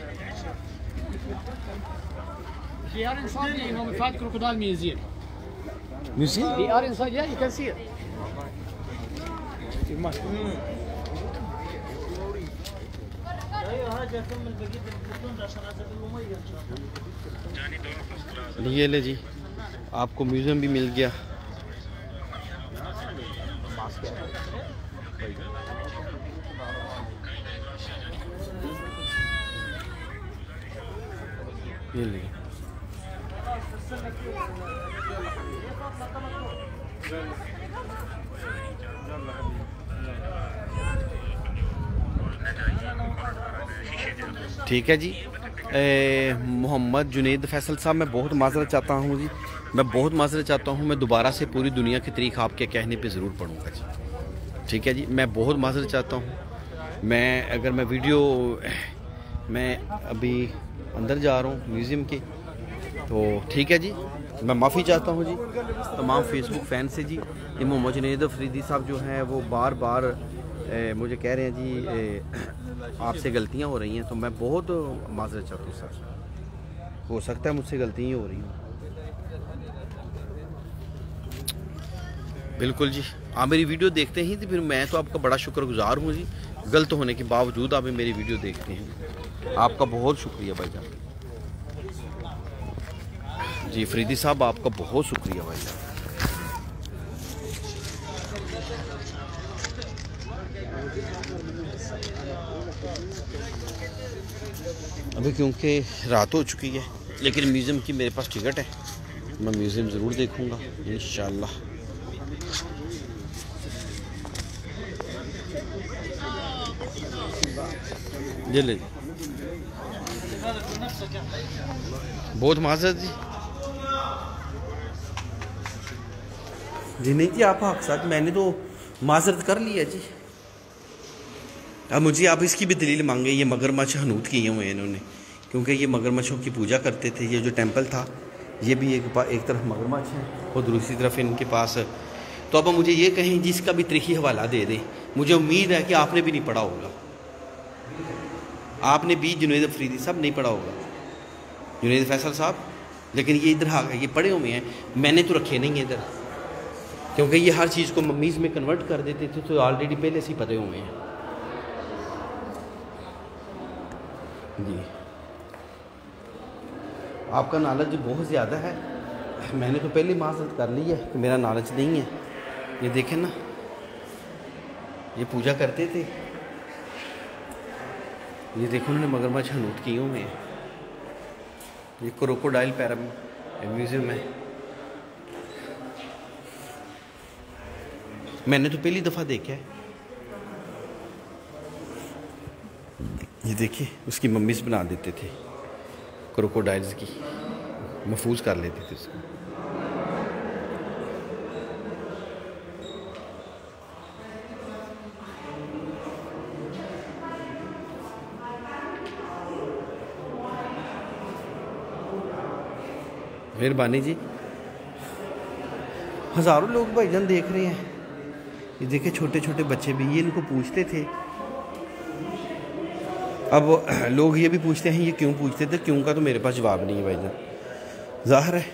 ये ले जी, आपको म्यूज़ियम भी मिल गया। ये ले ठीक है जी। मोहम्मद जुनैद फैसल साहब, मैं बहुत माजरत चाहता हूँ जी, मैं बहुत माजरत चाहता हूँ। मैं दोबारा से पूरी दुनिया की तारीख आपके कहने पे ज़रूर पढ़ूँगा जी, ठीक है जी। मैं बहुत माजरत चाहता हूँ। मैं अभी अंदर जा रहा हूँ म्यूज़ियम के, तो ठीक है जी। मैं माफ़ी चाहता हूँ जी तमाम फेसबुक फ़ैन से जी। ये मोहम्मद जुनैद अफरीदी साहब जो हैं वो बार बार मुझे कह रहे हैं जी आपसे गलतियाँ हो रही हैं, तो मैं बहुत माजरत चाहता हूँ सर। हो सकता है मुझसे गलतियाँ हो रही हों। बिल्कुल जी, आप मेरी वीडियो देखते हैं तो फिर मैं तो आपका बड़ा शुक्रगुजार हूँ जी। गलत होने के बावजूद आप मेरी वीडियो देखते हैं, आपका बहुत शुक्रिया भाईजान जी। अफरीदी साहब आपका बहुत शुक्रिया भाईजान। अभी क्योंकि रात हो चुकी है, लेकिन म्यूज़ियम की मेरे पास टिकट है, मैं म्यूज़ियम ज़रूर देखूँगा इंशाल्लाह। ये ले बहुत माजरत जी नहीं जी, आप हक साथ मैंने तो माजरत कर लिया जी। अब मुझे आप इसकी भी दलील मांगे। ये मगरमच्छ हनूत किए हुए हैं इन्होंने, क्योंकि ये मगरमच्छों की पूजा करते थे। ये जो टेंपल था ये भी एक तरफ मगरमच्छ है और दूसरी तरफ इनके पास। तो अब मुझे ये कहें जिसका भी तरीक़ी हवाला दे दें। मुझे उम्मीद है कि आपने भी नहीं पढ़ा होगा, आपने भी जुनैद अफरीदी साहब नहीं पढ़ा होगा, जुनैद फैसल साहब, लेकिन ये इधर आ गए, ये पढ़े हुए हैं। मैंने तो रखे नहीं इधर, क्योंकि ये हर चीज़ को मम्मीज़ में कन्वर्ट कर देते थे, तो ऑलरेडी पहले से ही पढ़े हुए हैं जी। आपका नॉलेज बहुत ज़्यादा है, मैंने तो पहले माजरत कर ली है कि मेरा नॉलेज नहीं है। ये देखें ना, ये पूजा करते थे। ये देखो उन्होंने मगरमच्छ हनूत किए हुए हैं। ये क्रोकोडाइल पैरा म्यूज़ियम है। मैंने तो पहली दफ़ा देखा है। ये देखिए उसकी मम्मीज़ बना देते थे, क्रोकोडाइल्स की महफूज कर लेते थे उसको। मेहरबानी जी। हज़ारों लोग भाईजान देख रहे हैं। ये देखिए छोटे छोटे बच्चे भी, ये इनको पूछते थे। अब लोग ये भी पूछते हैं ये क्यों पूछते थे, क्यों का तो मेरे पास जवाब नहीं है भाईजान, ज़ाहिर है।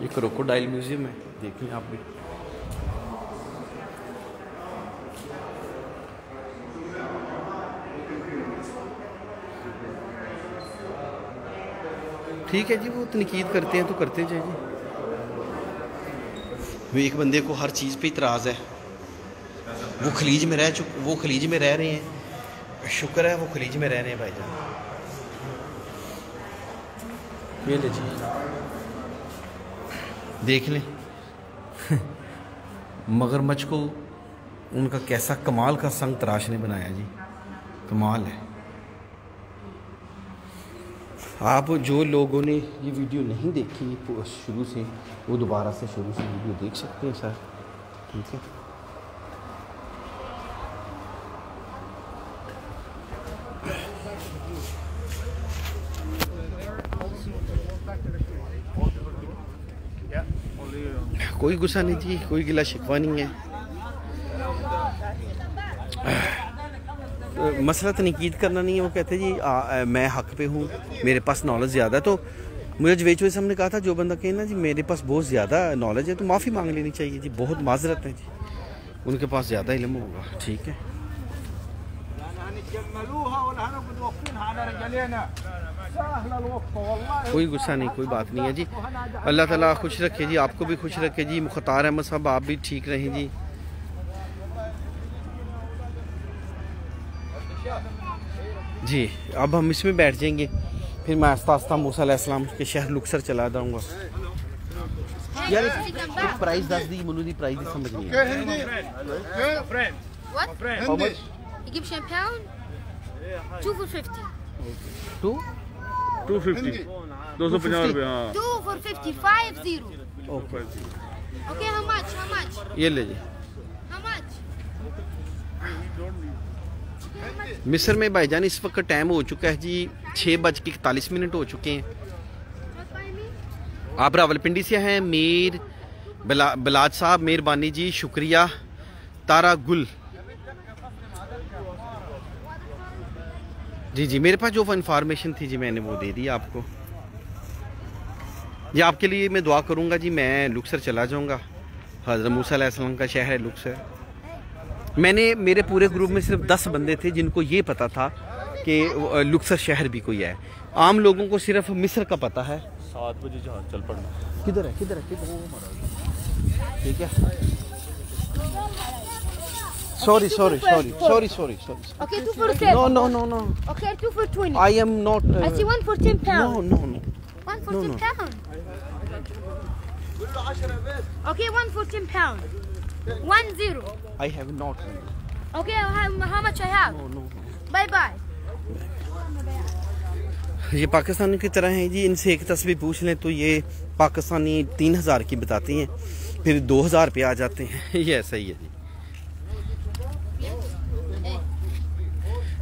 ये क्रोकोडाइल म्यूज़ियम है, देखिए आप भी। ठीक है जी, वो तनकीद करते हैं तो करते जाइए। वो एक बंदे को हर चीज़ पे इतराज़ है। वो खलीज में रह रहे हैं, शुक्र है वो खलीज में रह रहे हैं भाईजान। ये ले जी, देख लें मगरमच्छ को उनका कैसा कमाल का संग तराश ने बनाया जी, कमाल है। आप जो लोगों ने ये वीडियो नहीं देखी शुरू से, वो दोबारा से शुरू से वीडियो देख सकते हैं सर, ठीक है। कोई गुस्सा नहीं जी, कोई गिला शिकवा नहीं है। मसला तनकीद करना नहीं है। वो कहते जी मैं हक पे हूँ, मेरे पास नॉलेज ज़्यादा है। तो मुझे जवेद वैस हमने कहा था जो बंदा कहे ना जी मेरे पास बहुत ज़्यादा नॉलेज है तो माफ़ी मांग लेनी चाहिए जी, बहुत माजरत है जी, उनके पास ज़्यादा इल्म होगा, ठीक है। कोई गुस्सा नहीं, कोई बात नहीं है जी। अल्लाह ताला खुश रखे जी, आपको भी खुश रखे जी। मुख्तार अहमद साहब आप भी ठीक रहें जी। जी अब हम इसमें बैठ जाएंगे, फिर मैं आस्ता आस्ता मूसा अलैहिस्सलाम के शहर लुक्सर चला जाऊँगा। यार प्राइस दस दी मनु दी प्राइस दी समझ नहीं है। What? How much? Egyptian pound? 2 for 50. 250. 250 रुपए हाँ. 2 for 50. 50. Okay Okay, how much? How much? ये ले जी। How much? मिस्र में भाईजान इस वक्त टाइम हो चुका है जी 6:41 हो चुके हैं। What by me? आप रावलपिंडी से हैं मीर बिलाज साहब, मेहरबानी जी, शुक्रिया। तारा गुल जी मेरे पास जो इन्फॉर्मेशन थी जी मैंने वो दे दी आपको। जी आपके लिए मैं दुआ करूंगा जी। मैं लुक्सर चला जाऊंगा, हज़रत मूसा अलैहिस्सलाम का शहर है लुक्सर। मेरे पूरे ग्रुप में सिर्फ 10 बंदे थे जिनको ये पता था कि लुक्सर शहर भी कोई है। आम लोगों को सिर्फ मिस्र का पता है। 7 बजे जहाँ चल पड़ना। किधर है ठीक है। Sorry. Okay, 2 for 7. No. Okay, 2 for 20. I am not. I see 1 for 10 pounds. No. 1 for 10 pounds. Okay, 1 for 10 pounds. 10. I have not. Okay, how much I have? No. Bye. ये पाकिस्तानी की तरह हैं जी। इनसे एक तस्वीर पूछ लें तो ये पाकिस्तानी 3000 की बताती हैं, फिर 2000 पे आ जाते हैं। ये ऐसा ही है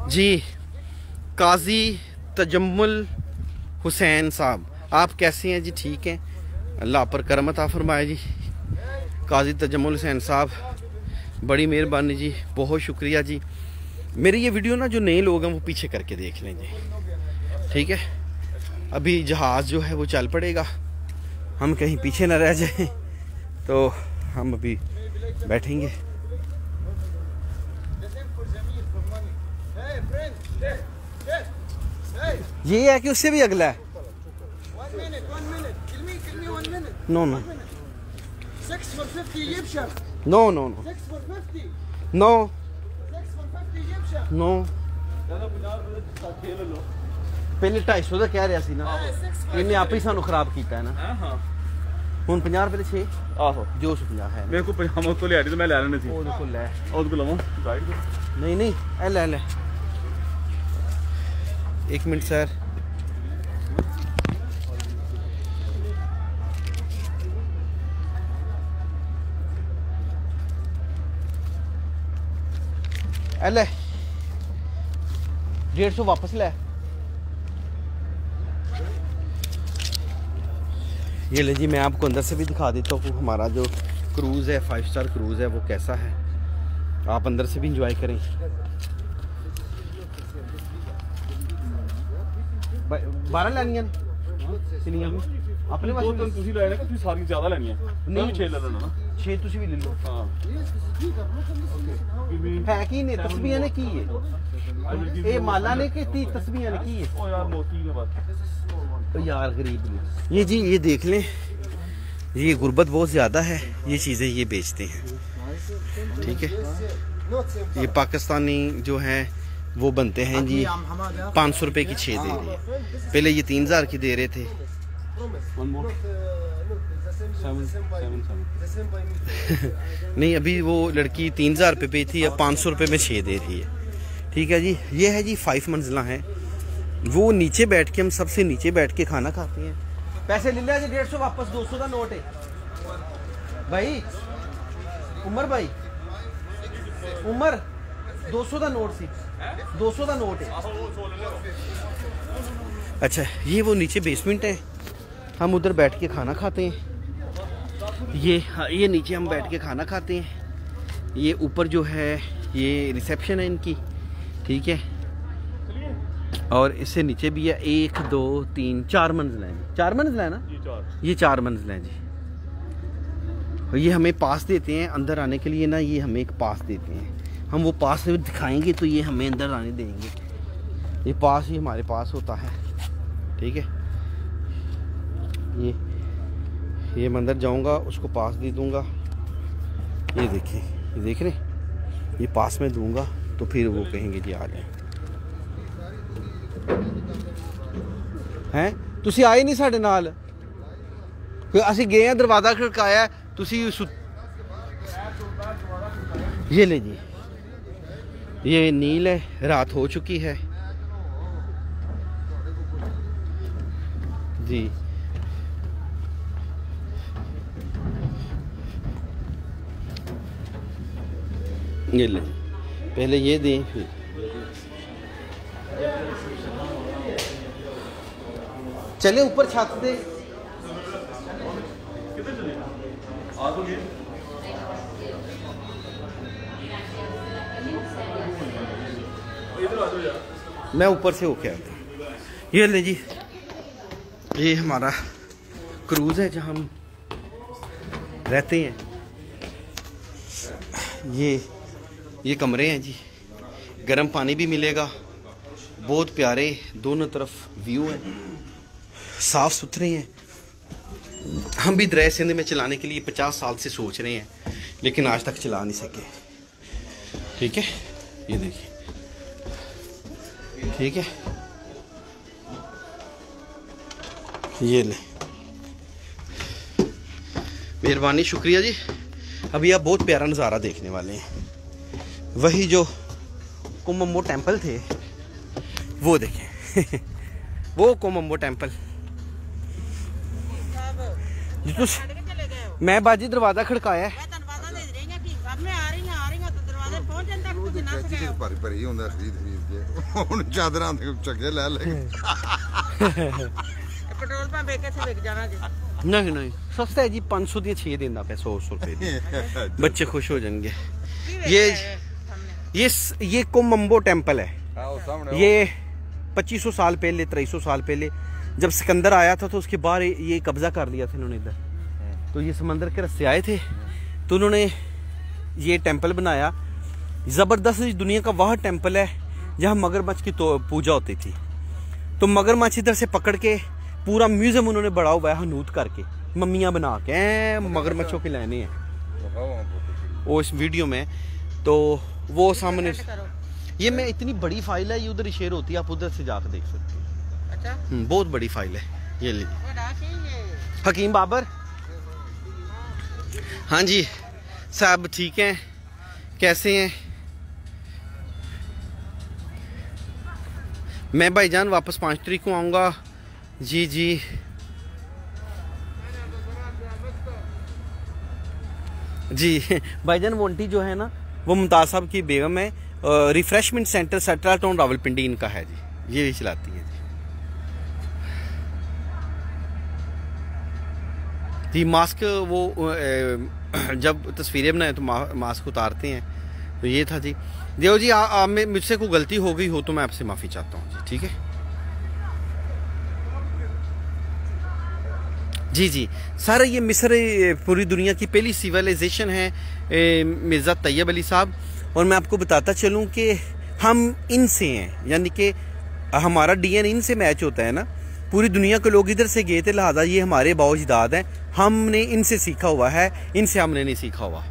जी। काजी तजम्मुल हुसैन साहब, आप कैसे हैं जी? ठीक हैं, अल्लाह पर करम अता फरमाए जी। काजी तजम्मुल हुसैन साहब, बड़ी मेहरबानी जी, बहुत शुक्रिया जी। मेरी ये वीडियो ना जो नए लोग हैं वो पीछे करके देख लें जी, ठीक है। अभी जहाज़ जो है वो चल पड़ेगा, हम कहीं पीछे ना रह जाएं, तो हम अभी बैठेंगे। ये है कि उससे भी अगला है। No 6 for 50 Egyptian. No 6 for 50. No 6 for 50 Egyptian. No पहले 250 ਦਾ ਕਹਿ ਰਿਹਾ ਸੀ ਨਾ, ਇਹਨੇ ਆਪੇ ਹੀ ਸਾਨੂੰ ਖਰਾਬ ਕੀਤਾ ਹੈ ਨਾ। हाँ ਹੁਣ 50 ਰੁਪਏ ਦੇ 6 आहो। जो 150 है। मेरे को पजामा तो ले आ रही तो मैं ले लेने थी। ਉਹ ਦੇਖੋ ਲੈ। और को लवाऊं गाइड को। नहीं ए ले 1 मिनट सर। ले 150 वापस ले। ये ले जी, मैं आपको अंदर से भी दिखा देता हूँ हमारा जो क्रूज़ है, 5 स्टार क्रूज़ है, वो कैसा है। आप अंदर से भी इंजॉय करें। 12 ਲੈਣੀਆਂ ਕਿੰਨੀਆਂ ਵੀ ਆਪਣੇ दो तीन ਤੁਸੀਂ ਲੈ ਲੈਣਾ ਕਿ ਤੁਸੀਂ ਸਾਰੀ ਜ਼ਿਆਦਾ ਲੈਣੀਆਂ? नहीं 6 ਲੈ ਲੈਣਾ ਨਾ। 6 ਤੁਸੀਂ ਵੀ ਲੈ ਲਓ। ਹਾਂ ਹੈ ਕੀ ਨੇ ਤਸਬੀਹਾਂ ਨੇ ਕੀ ਹੈ? ਇਹ ਮਾਲਾ ने कि तस्बीहां ने की है? ओ यार मोती ने बस। तो यार गरीब लोग। ये जी ये देख लें, ये गुर्बत बहुत ज़्यादा है, ये चीज़ें ये बेचते हैं, ठीक है। ये पाकिस्तानी जो हैं वो बनते हैं जी 500 रुपए की 6 दे रही है, पहले ये 3000 की दे रहे थे। नहीं अभी वो लड़की 3000 रुपये पे थी, अब 500 रुपये में 6 दे रही है, ठीक है जी। ये है जी 5 मंजिला है। वो नीचे बैठ के, हम सबसे नीचे बैठ के खाना खाते हैं। पैसे ले लिया जी 150 वापस, 200 का नोट है भाई। उमर भाई, उमर 200 का नोट सी, 200 का नोट है। अच्छा ये वो नीचे बेसमेंट है, हम उधर बैठ के खाना खाते हैं। ये नीचे हम बैठ के खाना खाते हैं। ये ऊपर जो है ये रिसेप्शन है इनकी, ठीक है। और इससे नीचे भी है 1 2 3 4 मंजिला है। 4 मंजिला है ना ये 4 मंजिला है जी। और ये हमें पास देते हैं अंदर आने के लिए ना, ये हमें एक पास देते हैं। हम वो पास से दिखाएंगे तो ये हमें अंदर आने देंगे। ये पास ही हमारे पास होता है, ठीक है। ये मैं अंदर जाऊंगा, उसको पास दे दूंगा। ये देखें, ये देख रहे हैं, ये पास में दूंगा तो फिर वो कहेंगे जी आ जाए। हैं तुसी आए नहीं साढ़े नाल, असी गए हैं, दरवाज़ा खड़काया, तुसी ये ले जी ये नील है, रात हो चुकी है जी। ये ले, पहले ये दें, चले ऊपर छत दे। मैं ऊपर से होके आता हूँ। ये ले जी, ये हमारा क्रूज है जहाँ हम रहते हैं। ये कमरे हैं जी, गर्म पानी भी मिलेगा, बहुत प्यारे दोनों तरफ व्यू है, साफ सुथरे हैं। हम भी दरिया सिंध में चलाने के लिए 50 साल से सोच रहे हैं, लेकिन आज तक चला नहीं सके। ठीक है, ये देखिए, ठीक है, ये ले, मेहरबानी, शुक्रिया जी। अभी आप बहुत प्यारा नज़ारा देखने वाले हैं। वही जो कोमम्बो टेम्पल थे वो देखें वो कोमम्बो टेम्पल। तो मैं बाजी दरवाजा खड़काया है। नहीं नहीं, सस्ता है जी, 500 दिए 6 देना पे, 100 रुपए बच्चे खुश हो जाएंगे। ये कोमम्बो टेम्पल है। ये 2500 साल पहले, 2300 साल पहले जब सिकंदर आया था तो उसके बाद ये कब्जा कर लिया था इन्होंने इधर। तो ये समंदर के रास्ते आए थे तो उन्होंने ये टेम्पल बनाया। ज़बरदस्त दुनिया का वह टेम्पल है जहाँ मगरमच्छ की तो पूजा होती थी। तो मगरमच्छ इधर से पकड़ के पूरा म्यूजियम उन्होंने बड़ा हुआ है, हनूत करके मम्मियाँ बना के मगरमच्छों के लाने हैं वो इस वीडियो में। तो वो सामने ये मैं इतनी बड़ी फाइल है, ये उधर शेयर होती है, आप उधर से जाकर देख सकते हैं। अच्छा, बहुत बड़ी फाइल है। ये लीजिए, हकीम बाबर। हाँ जी साहब, ठीक हैं, कैसे हैं? मैं भाईजान वापस 5 तारीख को आऊँगा जी। जी जी भाईजान, वो आंटी जो है ना, वो मुमताज़ साहब की बेगम है। Refreshment centre central town Rawalpindi इनका है जी, ये चलाती है जी। मास्क वो जब तस्वीरें बनाए तो मास्क उतारते हैं, तो ये था जी। देव जी, मुझसे कोई गलती हो गई हो तो मैं आपसे माफ़ी चाहता हूँ जी। ठीक है जी। जी सर, ये मिस्र पूरी दुनिया की पहली सिविलाइजेशन है मिर्ज़ा तैयब अली साहब। और मैं आपको बताता चलूँ कि हम इनसे हैं, यानी कि हमारा डीएनए इनसे मैच होता है ना। पूरी दुनिया के लोग इधर से गए थे, लिहाजा ये हमारे बाओजदाद हैं। हमने इनसे सीखा हुआ है, इनसे हमने नहीं सीखा हुआ।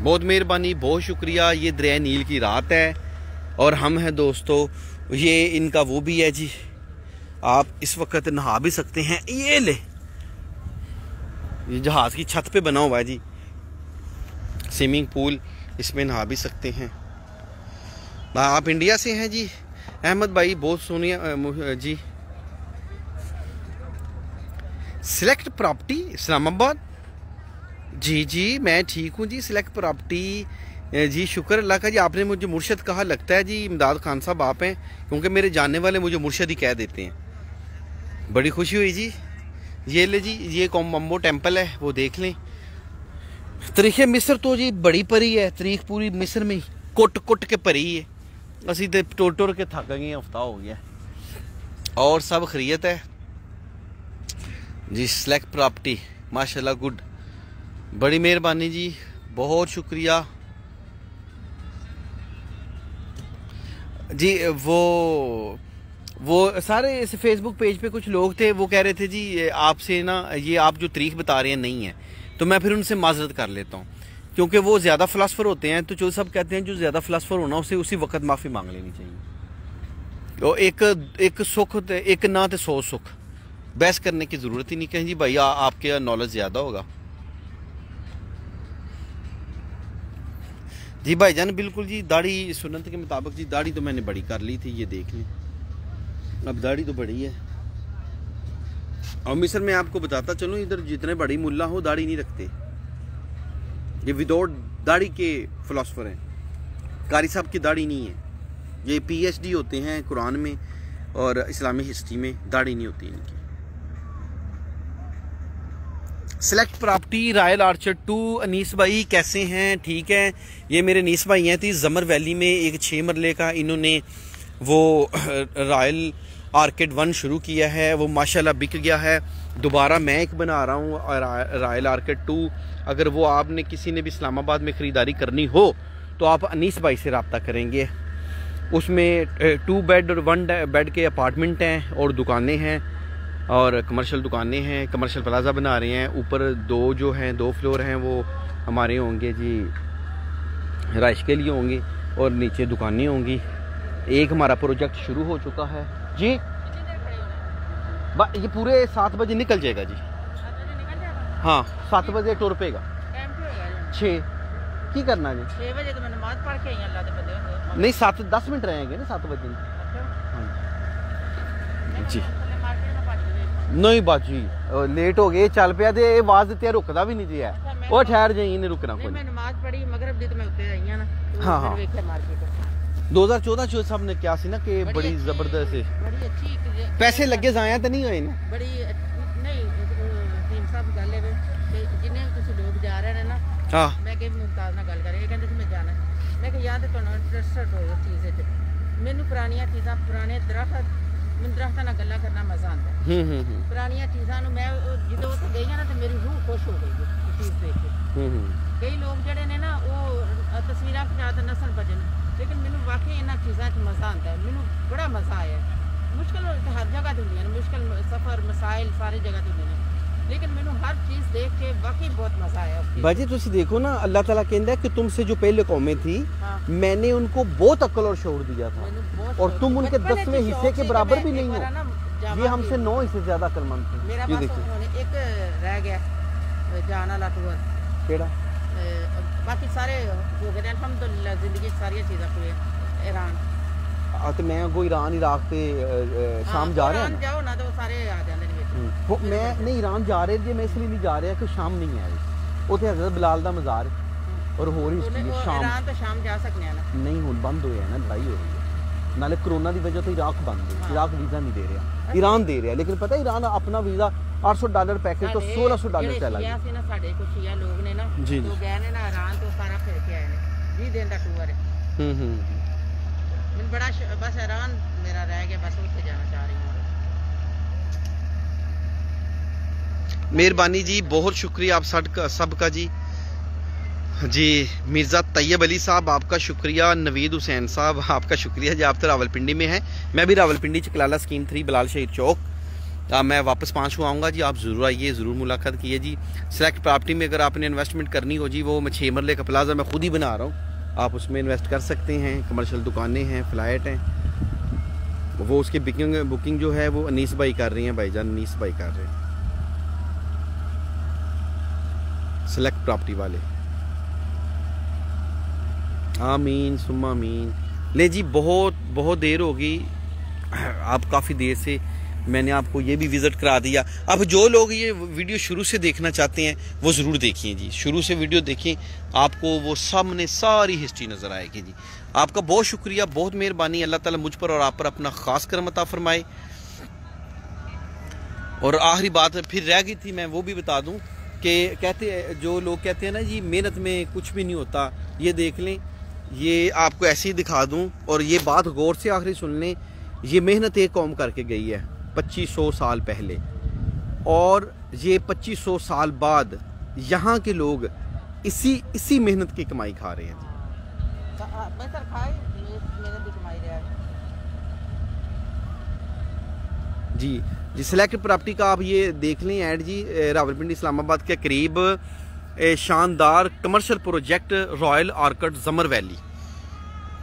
बहुत मेहरबानी, बहुत शुक्रिया। ये दरिया नील की रात है और हम हैं दोस्तों। ये इनका वो भी है जी, आप इस वक्त नहा भी सकते हैं। ये ले, ये जहाज की छत पे बना हुआ है जी स्विमिंग पूल, इसमें नहा भी सकते हैं। आप इंडिया से हैं जी अहमद भाई, बहुत सोनिया जी। सिलेक्ट प्रॉपर्टी इस्लामाबाद जी। जी मैं ठीक हूँ जी, सिलेक्ट प्रॉपर्टी जी, शुक्र अल्लाह का जी। आपने मुझे मुर्शद कहा, लगता है जी इमदाद खान साहब आप हैं, क्योंकि मेरे जानने वाले मुझे मुर्शद ही कह देते हैं। बड़ी खुशी हुई जी। ये ले जी, ये कोमम्बो टेम्पल है, वो देख लें। तरीके मिस्र तो जी बड़ी परी है, तरीक पूरी मिस्र में कुट कुट के परी है। असी तो टुर टुर के थक गए, हफ्ता हो गया। और सब खैरियत है जी। सिलेक्ट प्रॉपर्टी माशाल्लाह, गुड, बड़ी मेहरबानी जी, बहुत शुक्रिया जी। वो सारे इस फेसबुक पेज पे कुछ लोग थे, वो कह रहे थे जी आपसे ना, ये आप जो तारीख बता रहे हैं नहीं है। तो मैं फिर उनसे माजरत कर लेता हूँ, क्योंकि वो ज़्यादा फ़िलासफ़र होते हैं। तो जो सब कहते हैं जो ज़्यादा फ़िलासफ़र होना उसे उसी वक्त माफ़ी मांग लेनी चाहिए। तो एक सुख, एक ना तो 100 सुख, बहस करने की ज़रूरत ही नहीं। कहीं जी भाई आपके नॉलेज ज़्यादा होगा। जी भाईजान बिल्कुल जी, दाढ़ी सुन्नत के मुताबिक जी, दाढ़ी तो मैंने बड़ी कर ली थी, ये देख लें अब दाढ़ी तो बड़ी है। और मिस्र में आपको बताता चलूँ, इधर जितने बड़ी मुल्ला हो दाढ़ी नहीं रखते, ये विदाउट दाढ़ी के फिलोसफर हैं। कारी साहब की दाढ़ी नहीं है, ये PhD होते हैं कुरान में और इस्लामी हिस्ट्री में, दाढ़ी नहीं होती इनकी। Select property royal archer 2, Anees भाई कैसे हैं? ठीक है, ये मेरे अनीस भाई हैं थी जमर वैली में, एक 6 मरले का इन्होंने वो रॉयल आर्किड 1 शुरू किया है, वो माशाल्लाह बिक गया है। दोबारा मैं एक बना रहा हूँ रॉयल आर्किड 2। अगर वो आपने किसी ने भी इस्लामाबाद में ख़रीदारी करनी हो तो आप अनीस भाई से रब्ता करेंगे। उसमें 2 बेड और 1 बेड के अपार्टमेंट हैं और दुकानें हैं और कमर्शियल दुकानें हैं, कमर्शियल प्लाजा बना रहे हैं। ऊपर 2 फ्लोर हैं वो हमारे होंगे जी, राइश के लिए होंगे, और नीचे दुकानें होंगी। एक हमारा प्रोजेक्ट शुरू हो चुका है जी, ये पूरे 7 बजे निकल जाएगा जी। हाँ 7 बजे टूर पेगा, 6 की करना जी, 6 बजे तो मैं नमाज पढ़ के आई अल्लाह दे बंदे। नहीं 7-10 मिनट रहेंगे ना 7 बजे जी। नहीं बाजी लेट हो गए, चल पिया ते आवाज दित्ती रुकदा भी नहीं जी है, वो ठहर जाइए, नहीं रुकना कोई। मैं नमाज पढ़ी मगरिब दी तो मैं उत्ते आई ना। हाँ हाँ 2014 ਚ सब ने क्या सी ना कि बड़ी जबरदस्त है, बड़ी अच्छी पैसे लगे जाया तो नहीं हुए ना, बड़ी नहीं टीम साहब गल है कि जिन्ने तुसी लोग जा रहे हैं ना। हां मैं के मुमताज ना गल करे, कहंदे सी मैं जाना, मैं कि यार ते तुहानू इंटरेस्टेड हो इस चीज विच। मेनू पुरानियां चीज़ां, पुराने दरख्त, मैं दरख्तां नाल गल्लां करना मजा आंदा है। पुरानियां चीज़ां नू मैं ਜਦੋਂ ਉੱਥੇ गई ना तो मेरी रूह खुश हो गई चीज़ देख के। कई लोग ਜਿਹੜੇ ਨੇ ना वो तस्वीरां खिचा ते नस्ल भजन, लेकिन मैनू वाकई इन्हां चीज़ां 'च मज़ा आंदा है, मैनू बड़ा मज़ा आया। मुश्किल हर जगह ते हुंदियां ने, मुश्किल सफ़र मसाइल सारी जगह ते हुंदे ने, लेकिन मैनू हर चीज़ देख के वाकई बहुत मज़ा आया। भाजी तुसी देखो ना, अल्लाह ताला कहता है कि तुमसे जो पहले कौमें थी मैंने उनको बहुत अक्ल और शऊर दिया था और तुम उनके 10वें हिस्से के बराबर भी नहीं हो। ये हमसे 9 हिस्से ज्यादा अक्लमंद थे। ये देखिए एक रह गया जान वाला टूर, केड़ा बाकी सारे हो गए अल्हम्दुलिल्लाह, जिंदगी सारी चीज़ां पूरी। ईरान तो मैं अगो ईरान इराक ते शाम जा रहा है, जाओ ना तो सारे आ जाते हैं। मैं नहीं ईरान जा रहे जी, मैं इसलिए नहीं जा रहा कि शाम नहीं है, उत्थे हज़रत बिलाल दा मज़ार और होर हिस्ट्री शाम। ईरान तो शाम जा सकते हैं ना, नहीं हुण बंद होया ना, लड़ाई हो रही है, नाले कोरोना की वजह तो इराक बंद है। इराक वीज़ा नहीं दे रहा, ईरान दे रहा, लेकिन पता है ईरान अपना वीज़ा $800 पैकेज तो $1600 चला गया। साडे कुछ शिया लोग ने ना जो गए ने ना ईरान तो सारा फिर के आए ने, 20 दिन का टूर है। मैं बड़ा बस ईरान मेरा रह गया, बस उत्थे जाना चाह रही हूँ। मेहरबानी जी, बहुत शुक्रिया आप सबका जी। जी मिर्ज़ा तैयब अली साहब आपका शुक्रिया, नवीद हुसैन साहब आपका शुक्रिया जी, आप तो रावलपिंडी में हैं, मैं भी रावलपिंडी चकलाला स्कीम 3 बिलाल शहीद चौक। मैं वापस 5 को आऊँगा जी, आप ज़रूर आइए, ज़रूर मुलाकात कीजिए जी। सेलेक्ट प्रॉपर्टी में अगर आपने इन्वेस्टमेंट करनी हो जी, वो मैं 6 मरले का प्लाजा मैं खुद ही बना रहा हूँ, आप उसमें इन्वेस्ट कर सकते हैं। कमर्शियल दुकानें हैं, फ्लैट हैं, वो उसकी बुकिंग जो है वो अनीस भाई कर रही हैं, भाईजान अनीस भाई कर रहे हैं, सेलेक्ट प्रॉपर्टी वाले। आमीन सुम्मा आमीन। ले जी बहुत देर हो गई, आप काफ़ी देर से मैंने आपको ये भी विज़िट करा दिया। अब जो लोग ये वीडियो शुरू से देखना चाहते हैं वो ज़रूर देखिए जी, शुरू से वीडियो देखें, आपको वो सामने सारी हिस्ट्री नज़र आएगी जी। आपका बहुत शुक्रिया, बहुत मेहरबानी, अल्लाह ताला मुझ पर और आप पर अपना ख़ास करम अता फरमाए। और आखिरी बात फिर रह गई थी, मैं वो भी बता दूँ कि जो लोग कहते हैं ना जी मेहनत में कुछ भी नहीं होता, ये देख लें, ये आपको ऐसे ही दिखा दूं और ये बात गौर से आखिरी सुन लें। ये मेहनत एक कौम करके गई है 2500 साल पहले, और ये 2500 साल बाद यहाँ के लोग इसी मेहनत की कमाई खा रहे हैं जी। जी सेलेक्ट प्रॉपर्टी का आप ये देख लें ऐड जी, रावलपिंडी इस्लामाबाद के करीब शानदार कमर्शियल प्रोजेक्ट रॉयल आर्किड जमर वैली।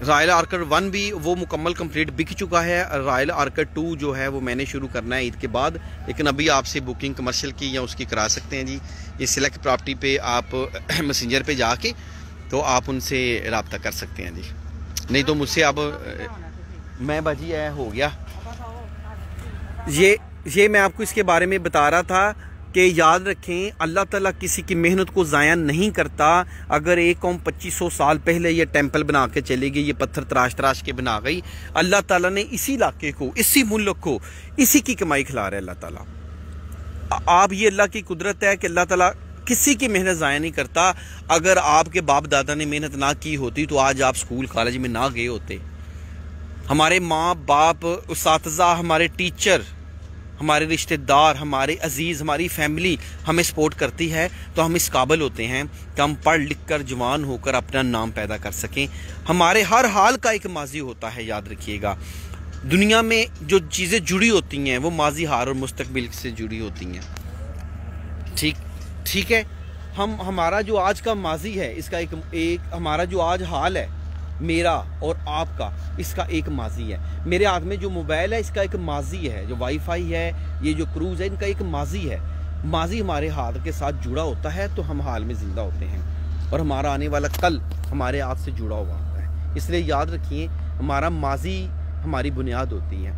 रॉयल आर्किड 1 भी वो मुकम्मल कंप्लीट बिक चुका है, रॉयल आर्किड 2 जो है वो मैंने शुरू करना है ईद के बाद, लेकिन अभी आपसे बुकिंग कमर्शियल की या उसकी करा सकते हैं जी। ये सिलेक्ट प्रॉपर्टी पे आप मैसेंजर पे जाके तो आप उनसे रब्ता कर सकते हैं जी। नहीं तो मुझसे अब मैं बाजी है हो गया। ये मैं आपको इसके बारे में बता रहा था कि याद रखें, अल्लाह ताला किसी की मेहनत को ज़ाया नहीं करता। अगर एक कौम 2500 साल पहले ये टेंपल बना के चली गई, ये पत्थर तराश तराश के बना गई, अल्लाह ताला ने इसी इलाके को, इसी मुल्क को, इसी की कमाई खिला रहा है अल्लाह ताला। आप ये अल्लाह की कुदरत है कि अल्लाह ताला किसी की मेहनत ज़ाया नहीं करता। अगर आपके बाप दादा ने मेहनत ना की होती तो आज आप स्कूल कॉलेज में ना गए होते। हमारे माँ बाप, उस्ताज़ा, हमारे टीचर, हमारे रिश्तेदार, हमारे अजीज़, हमारी फैमिली हमें सपोर्ट करती है तो हम इस काबिल होते हैं कि हम पढ़ लिख कर जवान होकर अपना नाम पैदा कर सकें। हमारे हर हाल का एक माजी होता है, याद रखिएगा। दुनिया में जो चीज़ें जुड़ी होती हैं वो माजी, हाल और मुस्तकबिल से जुड़ी होती हैं। ठीक है। हमारा जो आज का माजी है, इसका एक हमारा जो आज हाल है, मेरा और आपका, इसका एक माजी है। मेरे हाथ में जो मोबाइल है इसका एक माजी है, जो वाईफाई है, ये जो क्रूज है, इनका एक माजी है। माजी हमारे हाथ के साथ जुड़ा होता है तो हम हाल में जिंदा होते हैं, और हमारा आने वाला कल हमारे हाथ से जुड़ा हुआ होता है। इसलिए याद रखिए, हमारा माजी हमारी बुनियाद होती है।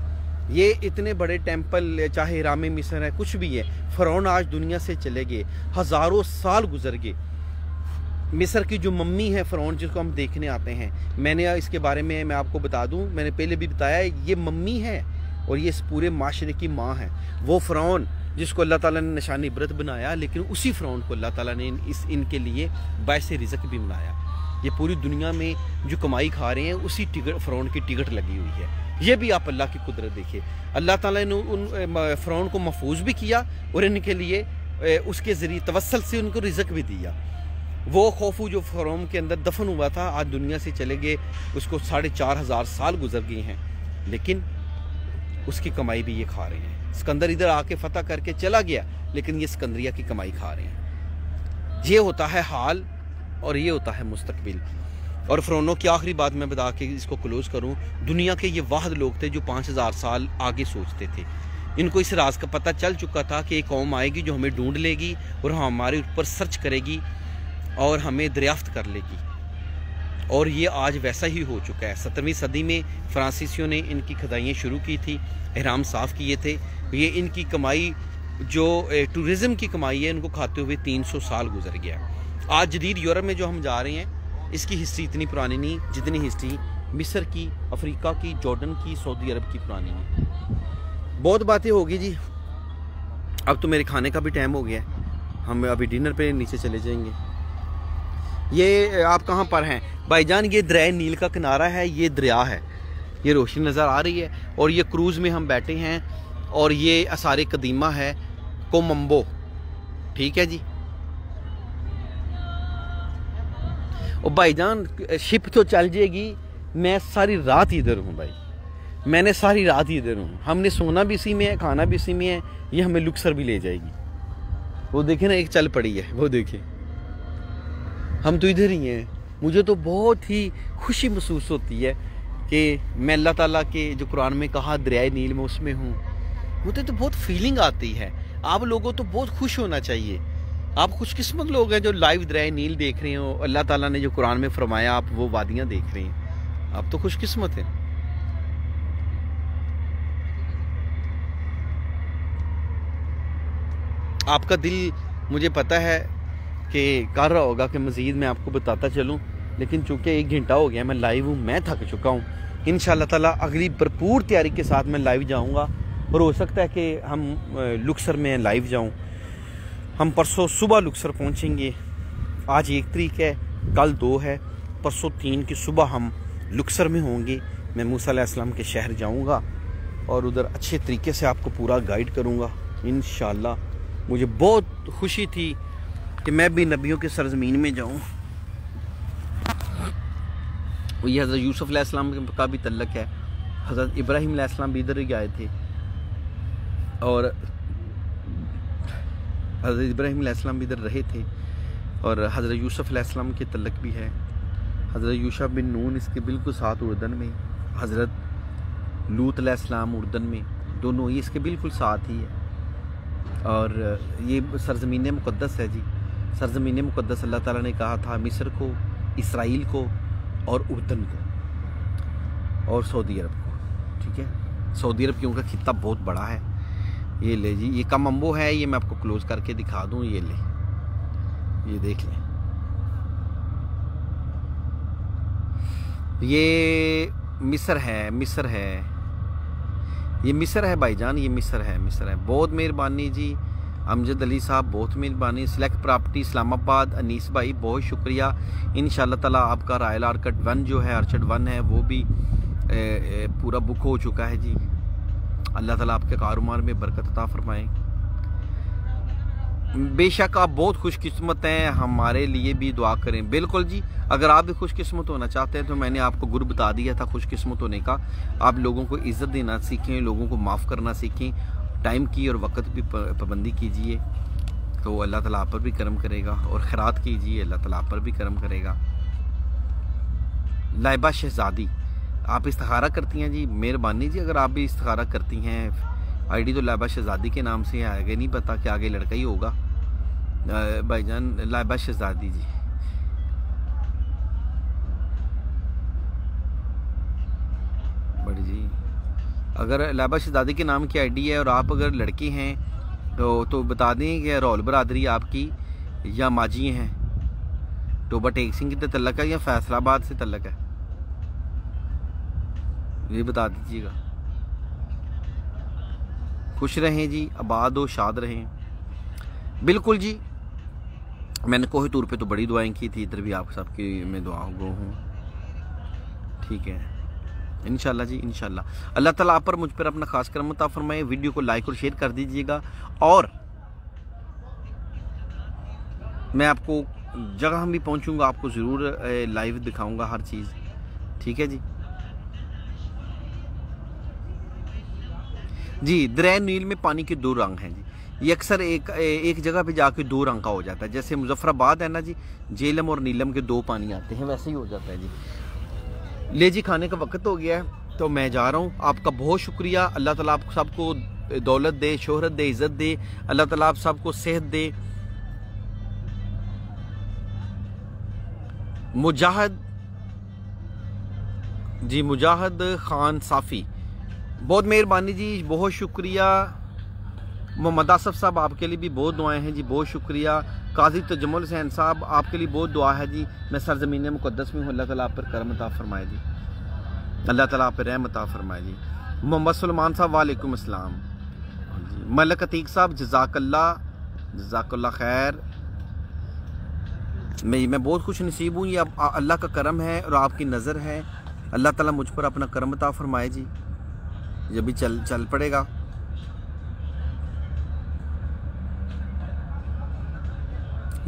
ये इतने बड़े टेंपल, चाहे हिराम मिस्र है, कुछ भी है, फ़िरौन आज दुनिया से चले गए, हज़ारों साल गुजर गए। मिस्र की जो मम्मी है फ़िरौन, जिसको हम देखने आते हैं, मैंने इसके बारे में मैं आपको बता दूं, मैंने पहले भी बताया, ये मम्मी है और ये इस पूरे माशरे की माँ है। वो फ़िरौन जिसको अल्लाह ताला ने निशान इबरत बनाया, लेकिन उसी फ़िरौन को अल्लाह ताला ने इनके लिए बायसे रिज़्क़ भी बनाया। ये पूरी दुनिया में जो कमाई खा रहे हैं, उसी फ़िरौन की टिकट लगी हुई है। ये भी आप अल्लाह की कुदरत देखिए। अल्लाह ताला ने उन फ़िरौन को महफूज भी किया और इनके लिए उसके ज़रिए तवस्सल से उनको रिज़्क़ भी दिया। वो खौफू जो फ़िरौन के अंदर दफन हुआ था, आज दुनिया से चले गए, उसको 4500 साल गुजर गए हैं, लेकिन उसकी कमाई भी ये खा रहे हैं। सिकंदर इधर आके फतह करके चला गया, लेकिन ये सिकंदरिया की कमाई खा रहे हैं। ये होता है हाल और ये होता है मुस्तकबिल। और फ़िरौनों की आखिरी बात मैं बता के इसको क्लोज करूं, दुनिया के ये वाहिद लोग थे जो 5000 साल आगे सोचते थे। इनको इस राज का पता चल चुका था कि एक कौम आएगी जो हमें ढूंढ लेगी और हमारे ऊपर सर्च करेगी और हमें दरियाफ्त कर लेगी, और ये आज वैसा ही हो चुका है। 17वीं सदी में फ्रांसीसियों ने इनकी खुदाइयाँ शुरू की थी, एहराम साफ़ किए थे। ये इनकी कमाई जो टूरिज़म की कमाई है, इनको खाते हुए 300 साल गुजर गया। आज जदीद यूरोप में जो हम जा रहे हैं, इसकी हिस्ट्री इतनी पुरानी नहीं जितनी हिस्ट्री मिस्र की, अफ्रीका की, जॉर्डन की, सऊदी अरब की पुरानी है। बहुत बातें होगी जी, अब तो मेरे खाने का भी टाइम हो गया है। हम अभी डिनर पे नीचे चले जाएंगे। ये आप कहाँ पर हैं भाईजान? ये दरिया नील का किनारा है, ये दरिया है, ये रोशनी नज़र आ रही है, और ये क्रूज़ में हम बैठे हैं, और ये आसार कदीमा है, कोमम्बो। ठीक है जी। और भाईजान शिप तो चल जाएगी, मैं सारी रात इधर हूँ भाई, मैंने सारी रात इधर हूँ। हमने सोना भी इसी में है, खाना भी इसी में है, ये हमें लुक्सर भी ले जाएगी। वो देखे ना, एक चल पड़ी है, वो देखे। हम तो इधर ही हैं। मुझे तो बहुत ही खुशी महसूस होती है कि मैं अल्लाह ताला के जो कुरान में कहा दरियाए नील में, उसमें हूँ। मुझे तो बहुत फीलिंग आती है। आप लोगों तो बहुत खुश होना चाहिए। आप खुशकिस्मत लोग हैं जो लाइव दरियाए नील देख रहे हो। अल्लाह ताला ने जो कुरान में फरमाया, आप वो वादियाँ देख रहे हैं। आप तो खुशकिस्मत हैं। आपका दिल मुझे पता है कि कर रहा होगा कि मज़ीद मैं आपको बताता चलूं, लेकिन चूंकि 1 घंटा हो गया मैं लाइव हूँ, मैं थक चुका हूँ। इंशाअल्लाह ताला अगली भरपूर तैयारी के साथ मैं लाइव जाऊँगा, और हो सकता है कि हम लुक्सर में लाइव जाऊँ। हम परसों सुबह लुक्सर पहुँचेंगे। आज 1 तारीख है, कल 2 है, परसों 3 की सुबह हम लुक्सर में होंगे। मैं मूसा अलैहिस्सलाम के शहर जाऊँगा और उधर अच्छे तरीके से आपको पूरा गाइड करूँगा इंशाअल्लाह। मुझे बहुत खुशी थी कि मैं भी नबियों के सरजमीन में जाऊँ। ये हज़रत यूसुफ अलैहिस्सलाम का भी तल्लक है। हज़रत इब्राहीम अलैहिस्सलाम भी इधर ही आए थे, और हज़रत इब्राहीम अलैहिस्सलाम भी इधर रहे थे, और हज़रत यूसुफ अलैहिस्सलाम के तल्लक भी है। हज़रत यूशा बिन नून इसके बिल्कुल साथ उर्दन में, हज़रत लूत अलैहिस्सलाम उर्दन में, दोनों ये इसके बिल्कुल साथ ही है। और ये सरज़मीन मुक़द्दस है जी। सरज़मीन मुक़द्दस अल्लाह ताला ने कहा था मिस्र को, इसराइल को और उर्दन को और सऊदी अरब को। ठीक है, सऊदी अरब क्योंकि खित्ता बहुत बड़ा है। ये ले जी, ये कमम्बो है, ये मैं आपको क्लोज करके दिखा दूं। ये ले, ये देख लें, ये मिस्र है, मिस्र है, ये मिस्र है भाईजान, ये मिस्र है, मिस्र है। बहुत मेहरबानी जी अमजद अली साहब, बहुत मेहरबानी। सिलेक्ट प्रॉपर्टी इस्लामाबाद, अनीस भाई बहुत शुक्रिया। इंशाल्लाह ताला आपका रॉयल आर्किड 1 जो है, आर्किड 1 है, वो भी पूरा बुक हो चुका है जी। अल्लाह ताला आपके कारोबार में बरकत अता फरमाए। बेशक आप बहुत खुशकिस्मत हैं, हमारे लिए भी दुआ करें। बिल्कुल जी, अगर आप भी खुशकिस्मत होना चाहते हैं तो मैंने आपको गुर बता दिया था खुशकिस्मत होने का। आप लोगों को इज़्ज़त देना सीखें, लोगों को माफ़ करना सीखें, टाइम की और वक्त भी पाबंदी कीजिए तो अल्लाह ताला आप पर भी करम करेगा, और खैरात कीजिए, अल्लाह ताला आप पर भी करम करेगा। लाइबा शहजादी, आप इस्तिखारा करती हैं जी, मेहरबानी जी। अगर आप भी इस्तिखारा करती हैं, आईडी तो लाइबा शहजादी के नाम से है, आगे नहीं पता कि आगे लड़का ही होगा। भाईजान लाइबा शहजादी जी, बड़ी जी, अगर लाइबा शहजादी के नाम की आईडी है और आप अगर लड़के हैं तो बता दें कि रौल बरादरी आपकी या माजी हैं, टोबा टेक सिंह की तल्लक है या फैसलाबाद से तल्लक है, ये बता दीजिएगा। खुश रहें जी, आबाद हो, शाद रहें। बिल्कुल जी, मैंने कोहितूर पे तो बड़ी दुआएं की थी, इधर भी आप सबकी मैं दुआ गो हूँ। ठीक है, इंशाल्लाह जी, इंशाल्लाह। अल्लाह ताला आप पर, मुझ पर अपना खास करम अता फरमाए। वीडियो को लाइक और शेयर कर दीजिएगा, और मैं आपको जगह भी पहुंचूंगा, आपको ज़रूर लाइव दिखाऊंगा हर चीज़। ठीक है जी। जी, दरिया नील में पानी के 2 रंग हैं जी। ये अक्सर एक जगह पे जाके 2 रंग का हो जाता है। जैसे मुजफ्फराबाद है ना जी, झेलम और नीलम के 2 पानी आते हैं, वैसे ही हो जाता है जी। ले जी, खाने का वक्त हो गया है तो मैं जा रहा हूँ। आपका बहुत शुक्रिया। अल्लाह ताला आप सबको दौलत दे, शोहरत दे, इज़्ज़त दे। अल्लाह ताला आप सबको सेहत दे। मुजाहिद जी, मुजाहिद खान साफ़ी, बहुत मेहरबानी जी, बहुत शुक्रिया। मोहम्मद आसफ साहब, आपके लिए भी बहुत दुआएं हैं जी, बहुत शुक्रिया। काजी तजम्मुल हुसैन साहब, आपके लिए बहुत दुआ है जी। मैं सरज़मीन मुक़द्दस में हूँ, अल्लाह ताला आप पर करम अता फरमाए जी, अल्लाह ताला आप पर रहम अता फरमाए जी। मोहम्मद सलमान साहब, वालेकुम अस्सलाम जी। मलक अतीक साहब, जज़ाकल्लाह खैर। मैं बहुत खुश नसीब हूँ, ये अल्लाह का करम है और आपकी नज़र है। अल्लाह ताला मुझ पर अपना करम अता फरमाए जी। ये भी चल पड़ेगा।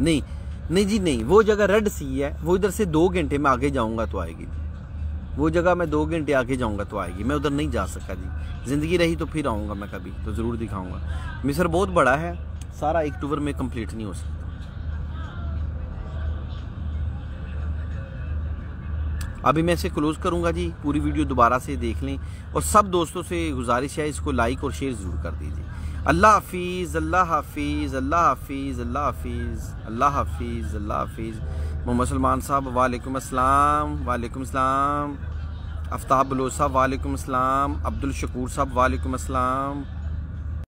नहीं जी, नहीं, वो जगह रेड सी है, वो इधर से 2 घंटे में आगे जाऊंगा तो आएगी। वो जगह मैं 2 घंटे आगे जाऊंगा तो आएगी, मैं उधर नहीं जा सका जी। ज़िंदगी रही तो फिर आऊँगा मैं, कभी तो ज़रूर दिखाऊंगा। मिस्र बहुत बड़ा है, सारा एक टूर में कंप्लीट नहीं हो सकता। अभी मैं इसे क्लोज करूंगा जी, पूरी वीडियो दोबारा से देख लें, और सब दोस्तों से गुजारिश है इसको लाइक और शेयर ज़रूर कर दीजिए। अल्लाह हाफिज़, अल्लाह हाफिज़, अल्लाह हाफिज़, अल्लाह हाफिज़, अल्लाह हाफिज़, अल्लाह हाफिज़। मोहम्मद सलमान साहब, वालेकुम अस्सलाम, वालेकुम अस्सलाम। आफ्ताब बलोच साहब, वालेकुम अस्सलाम। अब्दुल शकूर साहब, वालेकुम अस्सलाम।